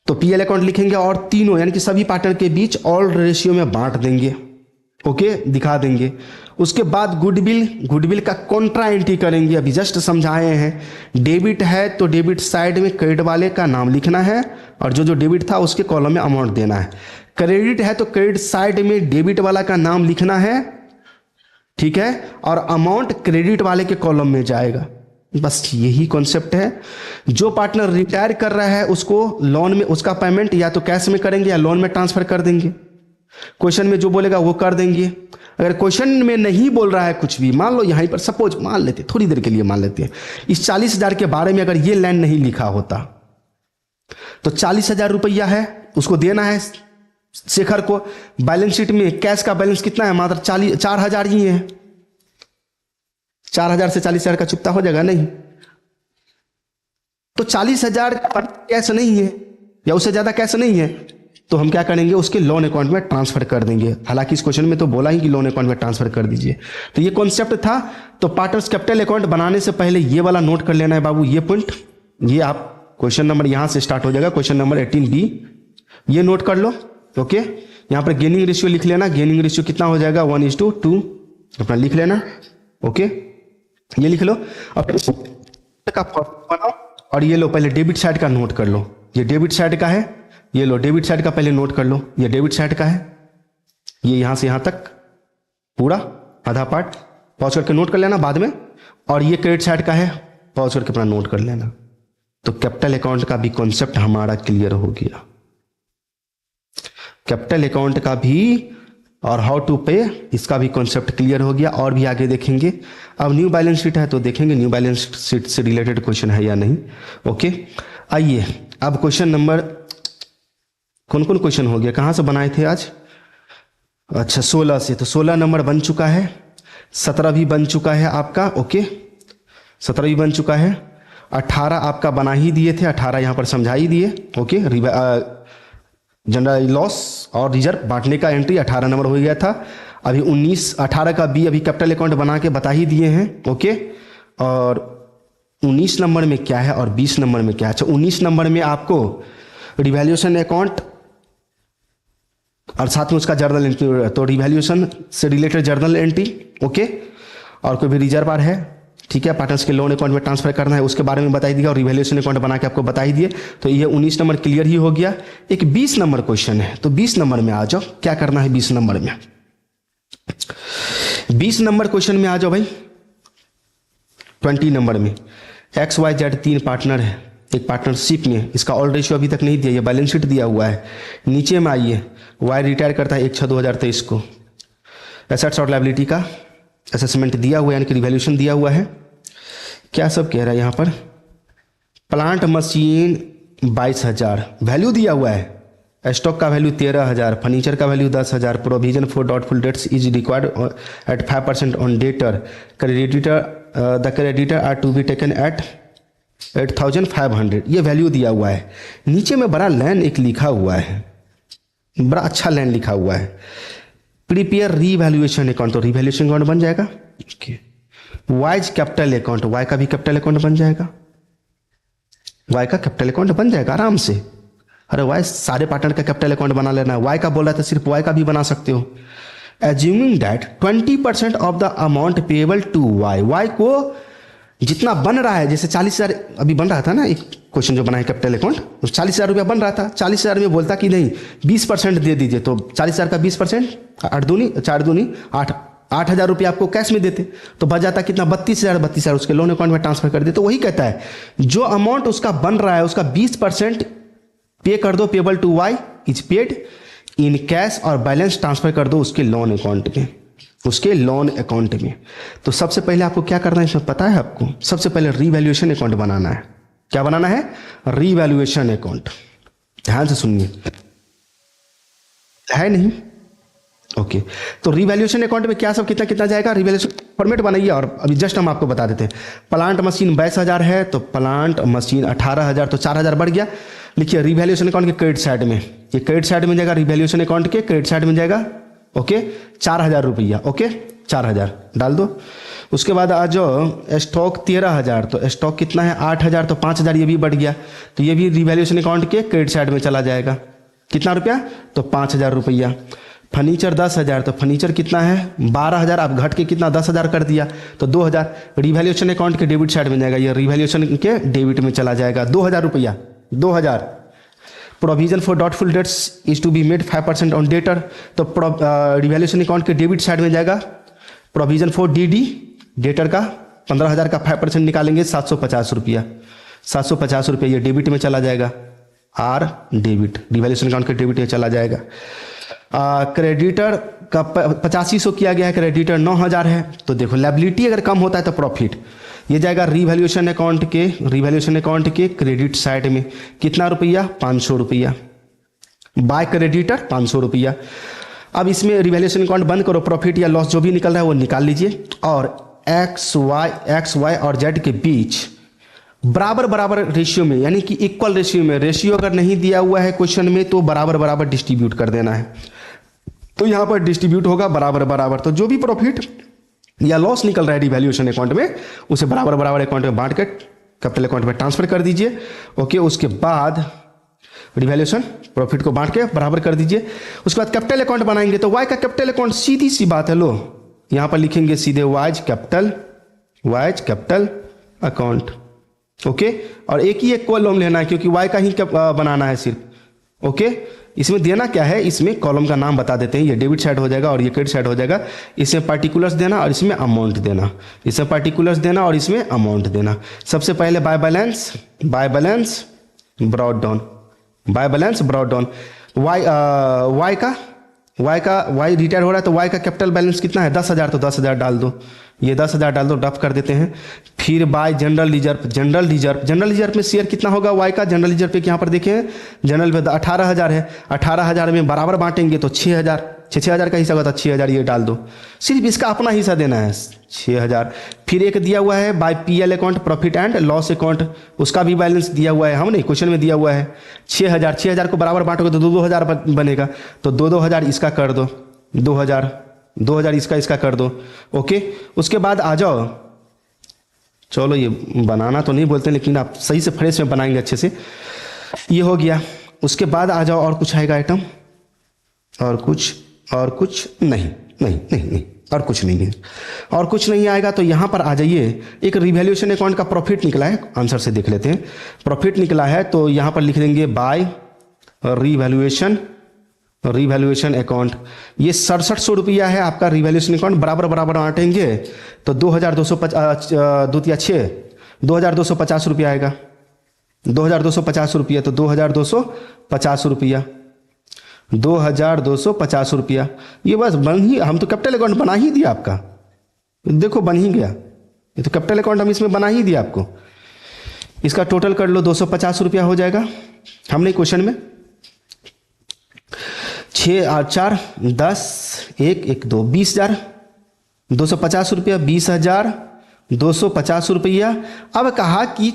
तो पीएल अकाउंट लिखेंगे और तीनों यानी कि सभी पार्टनर के बीच ऑल रेशियो में बांट देंगे। ओके, दिखा देंगे। उसके बाद गुडविल का कॉन्ट्रा एंट्री करेंगे। अभी जस्ट समझाए हैं। डेबिट है तो डेबिट साइड में क्रेडिट वाले का नाम लिखना है और जो डेबिट था उसके कॉलम में अमाउंट देना है। क्रेडिट है तो क्रेडिट साइड में डेबिट वाला का नाम लिखना है, ठीक है, और अमाउंट क्रेडिट वाले के कॉलम में जाएगा। बस यही कॉन्सेप्ट है। जो पार्टनर रिटायर कर रहा है उसको लोन में उसका पेमेंट या तो कैश में करेंगे या लोन में ट्रांसफर कर देंगे। क्वेश्चन में जो बोलेगा वो कर देंगे। अगर क्वेश्चन में नहीं बोल रहा है कुछ भी, मान लो यहीं पर सपोज मान लेते, थोड़ी देर के लिए मान लेते हैं, इस 40,000 के बारे में अगर ये लाइन नहीं लिखा होता तो 40,000 रुपया है उसको देना है शेखर को। बैलेंस शीट में कैश का बैलेंस कितना है? मात्र 4,000 ही है। 4,000 से 40,000 का चुकता हो जाएगा नहीं, तो 40,000 कैश नहीं है या उससे ज्यादा कैश नहीं है, तो हम क्या करेंगे उसके लोन अकाउंट में ट्रांसफर कर देंगे। हालांकि इस क्वेश्चन में तो बोला ही कि लोन अकाउंट में ट्रांसफर कर दीजिए। तो ये कॉन्सेप्ट था। तो पार्टनर्स कैपिटल अकाउंट बनाने से पहले ये वाला नोट कर लेना है बाबू, ये पॉइंट। ये आप क्वेश्चन नंबर यहां से स्टार्ट हो जाएगा, क्वेश्चन नंबर 18B, ये नोट कर लो। ओके, यहां पर गेनिंग रेशियो लिख लेना। गेनिंग रेशियो कितना हो जाएगा? 1:2 अपना लिख लेना। ओके, ये लिख लो। अब का बनाओ और ये लो पहले डेबिट साइड का नोट कर लो। ये डेबिट साइड का है, ये लो डेबिट साइड का पहले नोट कर लो। ये डेबिट साइड का है, ये यहां से यहां तक पूरा आधा पार्ट पॉज करके नोट कर लेना बाद में। और ये क्रेडिट साइड का है, पॉज करके अपना नोट कर लेना। तो कैपिटल अकाउंट का भी कॉन्सेप्ट हमारा क्लियर हो गया। कैपिटल अकाउंट का भी और हाउ टू पे इसका भी कॉन्सेप्ट क्लियर हो गया। और भी आगे देखेंगे। अब न्यू बैलेंस शीट है तो देखेंगे न्यू बैलेंस शीट से रिलेटेड क्वेश्चन है या नहीं। ओके, आइए अब क्वेश्चन नंबर, कौन कौन क्वेश्चन हो गया, कहां से बनाए थे आज? अच्छा 16 से। तो 16 नंबर बन चुका है, 17 भी बन चुका है आपका। ओके, 17 भी बन चुका है। 18 आपका बना ही दिए थे, 18 यहां पर समझा ही दिए। ओके, जनरल लॉस और रिजर्व बांटने का एंट्री 18 नंबर हो गया था। अभी 18 का बी अभी कैपिटल अकाउंट बना के बता ही दिए हैं। ओके, और 19 नंबर में क्या है और 20 नंबर में क्या है। अच्छा 19 नंबर में आपको रिवैल्यूएशन अकाउंट और साथ में उसका जर्नल एंट्री, तो रिवैल्यूएशन से रिलेटेड जर्नल एंट्री, ओके, और कोई भी रिजर्व आर है, ठीक है, पार्टनर्स के लोन अकाउंट में ट्रांसफर करना है उसके बारे में बता ही दिया, और रिवैल्यूएशन अकाउंट बना के आपको बता ही दिए। तो ये 19 नंबर क्लियर ही हो गया। एक 20 नंबर क्वेश्चन है, तो 20 नंबर में आ जाओ, क्या करना है 20 नंबर में। 20 नंबर क्वेश्चन में आ जाओ भाई। 20 नंबर में XYZ 3 पार्टनर है एक पार्टनरशिप में, इसका ऑल रेशियो अभी तक नहीं दिया, ये बैलेंस शीट दिया हुआ है। नीचे में आइए, वाई रिटायर करता है 1/6/2023 को, एसेट्स और लायबिलिटी का असेसमेंट दिया हुआ है, यानी कि रिवैल्यूएशन दिया हुआ है। क्या सब कह रहा है यहाँ पर, प्लांट मशीन 22,000 वैल्यू दिया हुआ है, स्टॉक का वैल्यू 13,000, फर्नीचर का value 10,000, provision for doubtful debts is required at 5% on debtor, the creditor are to be taken at 8,500, ये वैल्यू दिया हुआ है। नीचे में बड़ा लाइन एक लिखा हुआ है, बड़ा अच्छा लाइन लिखा हुआ है, प्रिपेयर रीवैल्यूएशन अकाउंट, तो रीवैल्यूएशन अकाउंट बन जाएगा। Okay, Y's capital account, Y का भी कैपिटल अकाउंट बन जाएगा, वाई का कैपिटल अकाउंट बन जाएगा आराम से। अरे वाई सारे पार्टनर का कैपिटल अकाउंट बना लेना है, वाई का बोल रहा था सिर्फ वाई का भी बना सकते हो। Assuming that 20% of the amount payable to Y, Y को जितना बन रहा है, जैसे 40,000 अभी बन रहा था ना, एक क्वेश्चन जो बना है कैपिटल अकाउंट, तो 40,000 रुपया बन रहा था, 40,000 में बोलता कि नहीं 20% दे दीजिए, तो 40,000 का 20%, 8 दूनी 4 दूनी 8, 8,000 रुपया आपको कैश में देते, तो बच जाता कितना 32,000 उसके लोन अकाउंट में ट्रांसफर कर दे। तो वही कहता है जो अमाउंट उसका बन रहा है उसका 20% पे कर दो, payable to Y is paid in cash, और बैलेंस ट्रांसफर कर दो उसके लोन अकाउंट में, उसके लोन अकाउंट में। तो सबसे पहले आपको क्या करना है इसमें पता है आपको, सबसे पहले रीवैल्यूएशन अकाउंट बनाना है। क्या बनाना है, रीवैल्यूएशन अकाउंट, ध्यान से सुनिए, है नहीं, ओके। तो रीवैल्यूएशन अकाउंट में क्या सब कितना कितना जाएगा, रीवैल्यूएशन फॉर्मेट बनाइए और अभी जस्ट हम आपको बता देते हैं। प्लांट मशीन 22,000 है, तो प्लांट मशीन 18,000, तो 4,000 बढ़ गया। लिखिए रिवैल्यूएशन अकाउंट के क्रेडिट साइड में, ये क्रेडिट साइड में जाएगा, रिवैल्यूएशन अकाउंट के क्रेडिट साइड में जाएगा, ओके, 4,000 रुपया, ओके 4,000 डाल दो। उसके बाद आ जाओ स्टॉक 13,000, तो स्टॉक कितना है 8,000, तो 5,000 ये भी बढ़ गया, तो ये भी रिवैल्यूएशन अकाउंट के क्रेडिट साइड में चला जाएगा। कितना रुपया, तो 5,000 रुपया। फर्नीचर 10,000, तो फर्नीचर कितना है 12,000, आप घट के कितना 10,000 कर दिया, तो 2,000 रिवैल्यूएशन अकाउंट के डेबिट साइड में जाएगा, ये रिवैल्यूएशन के डेबिट में चला जाएगा। 2,000 रुपया, 2,000। Provision for doubtful debts is to be made 5% on debtor, तो रिवैल्यूएशन अकाउंट के डेबिट साइड में जाएगा। प्रोविजन फॉर डीडी, डेटर का 15,000 का 5% निकालेंगे, 750 रुपया, 750 रुपया ये डेबिट में चला जाएगा, आर डेबिट, रिवैल्यूएशन अकाउंट के डेबिट में चला जाएगा। क्रेडिटर का 8500 किया गया है, क्रेडिटर 9,000 है, तो देखो लायबिलिटी अगर कम होता है तो प्रॉफिट, ये जाएगा रिवैल्यूएशन अकाउंट के क्रेडिट साइड में। कितना रुपया, 500 रुपया, बाय क्रेडिटर 500 रुपया। अब इसमें रिवैल्यूएशन अकाउंट बंद करो, प्रॉफिट या लॉस जो भी निकल रहा है वो निकाल लीजिए, और एक्स वाई और जेड के बीच बराबर बराबर रेशियो में, यानी कि इक्वल रेशियो में, रेशियो अगर नहीं दिया हुआ है क्वेश्चन में तो बराबर बराबर डिस्ट्रीब्यूट कर देना है। तो यहां पर डिस्ट्रीब्यूट होगा बराबर बराबर, तो जो भी प्रॉफिट या लॉस निकल रहा है रिवैल्यूएशन अकाउंट में उसे बराबर बराबर अकाउंट में बांट के कैपिटल अकाउंट में ट्रांसफर कर दीजिए, ओके। उसके बाद रिवैल्यूएशन प्रॉफिट को बांट के बराबर कर दीजिए। उसके बाद कैपिटल अकाउंट बनाएंगे, तो वाई का कैपिटल अकाउंट सीधी सी बात है, लो यहां पर लिखेंगे सीधे वाइज कैपिटल अकाउंट, ओके। और एक ही एक कॉलम लेना है क्योंकि वाई का ही बनाना है सिर्फ, ओके। इसमें देना क्या है, इसमें कॉलम का नाम बता देते हैं, ये डेबिट साइड हो जाएगा और ये क्रेडिट साइड हो जाएगा। इसमें पार्टिकुलर्स देना और इसमें अमाउंट देना, इसमें पार्टिकुलर्स देना और इसमें अमाउंट देना। सबसे पहले by balance brought down, by balance brought down. Y retire हो रहा है, तो वाई का कैपिटल बैलेंस कितना है 10,000, तो 10,000 डाल दो, ये 10,000 डाल दो, डफ कर देते हैं। फिर बाय जनरल रिजर्व में शेयर कितना होगा वाई का, जनरल रिजर्व पे यहाँ पर देखें, जनरल पे 18,000 है, 18,000 में बराबर बांटेंगे तो 6,000 का हिस्सा होगा, तो 6,000 ये डाल दो, सिर्फ इसका अपना हिस्सा देना है 6,000। फिर एक दिया हुआ है by PL account, profit and loss account, उसका भी बैलेंस दिया हुआ है, हमने क्वेश्चन में दिया हुआ है 6,000 को बराबर बांटोगे तो 2,000 बनेगा, तो 2,000 इसका कर दो, 2,000 इसका कर दो, ओके। उसके बाद आ जाओ चलो ये बनाना तो नहीं बोलते, लेकिन आप सही से फ्रेश में बनाएंगे अच्छे से। ये हो गया। उसके बाद आ जाओ, और कुछ आएगा आइटम? और कुछ नहीं, और कुछ नहीं है। और कुछ नहीं आएगा तो यहाँ पर आ जाइए। एक रिवैल्यूएशन अकाउंट का प्रॉफिट निकला है, आंसर से देख लेते हैं। प्रॉफिट निकला है तो यहाँ पर लिख देंगे बाय रिवैल्यूएशन अकाउंट। ये 6700 रुपया है आपका रिवैल्यूएशन अकाउंट। बराबर बराबर बांटेंगे तो 2250 रुपया आएगा। 2250 रुपया, तो 2250 रुपया, 2250 रुपया। ये बस बन ही, हम तो कैपिटल अकाउंट बना ही दिया आपका, देखो बन ही गया। ये तो कैपिटल अकाउंट हम इसमें बना ही दिया आपको। इसका टोटल कर लो, 250 रुपया हो जाएगा। हमने क्वेश्चन में 6 8 4 10 1 1 2 20,000, 250 रुपया, 20,250 रुपया। अब कहा कि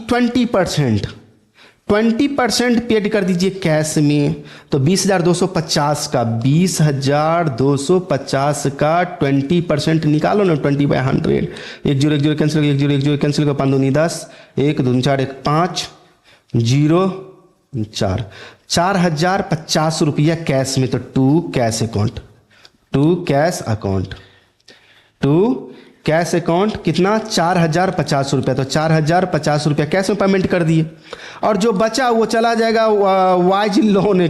20% पेड कर दीजिए कैश में, तो 20,250 का 20,250 का 20% निकालो ना, 20/100। 1 0 1 0 कैंसिल, 1 0 1 0 कैंसिल का 5 दूनी 10, 1 2 4 1 5 0 4, 4,050 रुपया कैश में। तो टू कैश अकाउंट कितना? 4,050 रुपया। तो 4,050 रुपया कैश में पेमेंट कर दिए, और जो बचा वो चला जाएगा वाइज लोन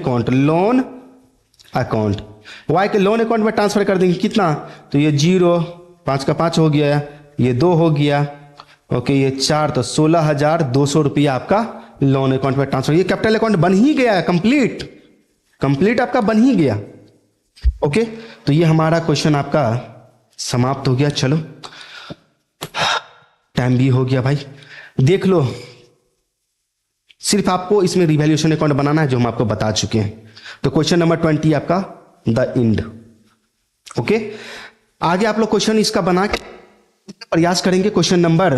अकाउंट। वाई के लोन अकाउंट में ट्रांसफर कर देंगे। कितना? तो ये 0, 5 का 5 हो गया, ये 2 हो गया, ओके, ये 4, तो 16,200 रुपया आपका लोन अकाउंट में ट्रांसफर। ये कैपिटल अकाउंट बन ही गया, कंप्लीट आपका बन ही गया। ओके, तो ये हमारा क्वेश्चन आपका समाप्त हो गया। चलो, टाइम भी हो गया भाई, देख लो। सिर्फ आपको इसमें रिवैल्यूएशन अकाउंट बनाना है, जो हम आपको बता चुके हैं। तो क्वेश्चन नंबर 20 आपका द एंड। ओके, आगे आप लोग क्वेश्चन इसका बना के प्रयास करेंगे। क्वेश्चन नंबर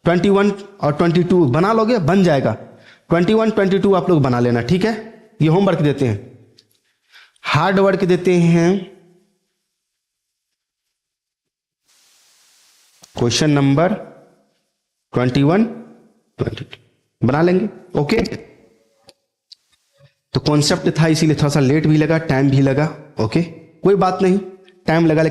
21 और 22 बना लोगे, बन जाएगा। 21 22 आप लोग बना लेना, ठीक है। ये होमवर्क देते हैं, हार्ड वर्क देते हैं। क्वेश्चन नंबर 21 22 बना लेंगे। ओके, तो कॉन्सेप्ट था, इसीलिए थोड़ा सा लेट भी लगा, टाइम भी लगा। ओके, कोई बात नहीं, टाइम लगा।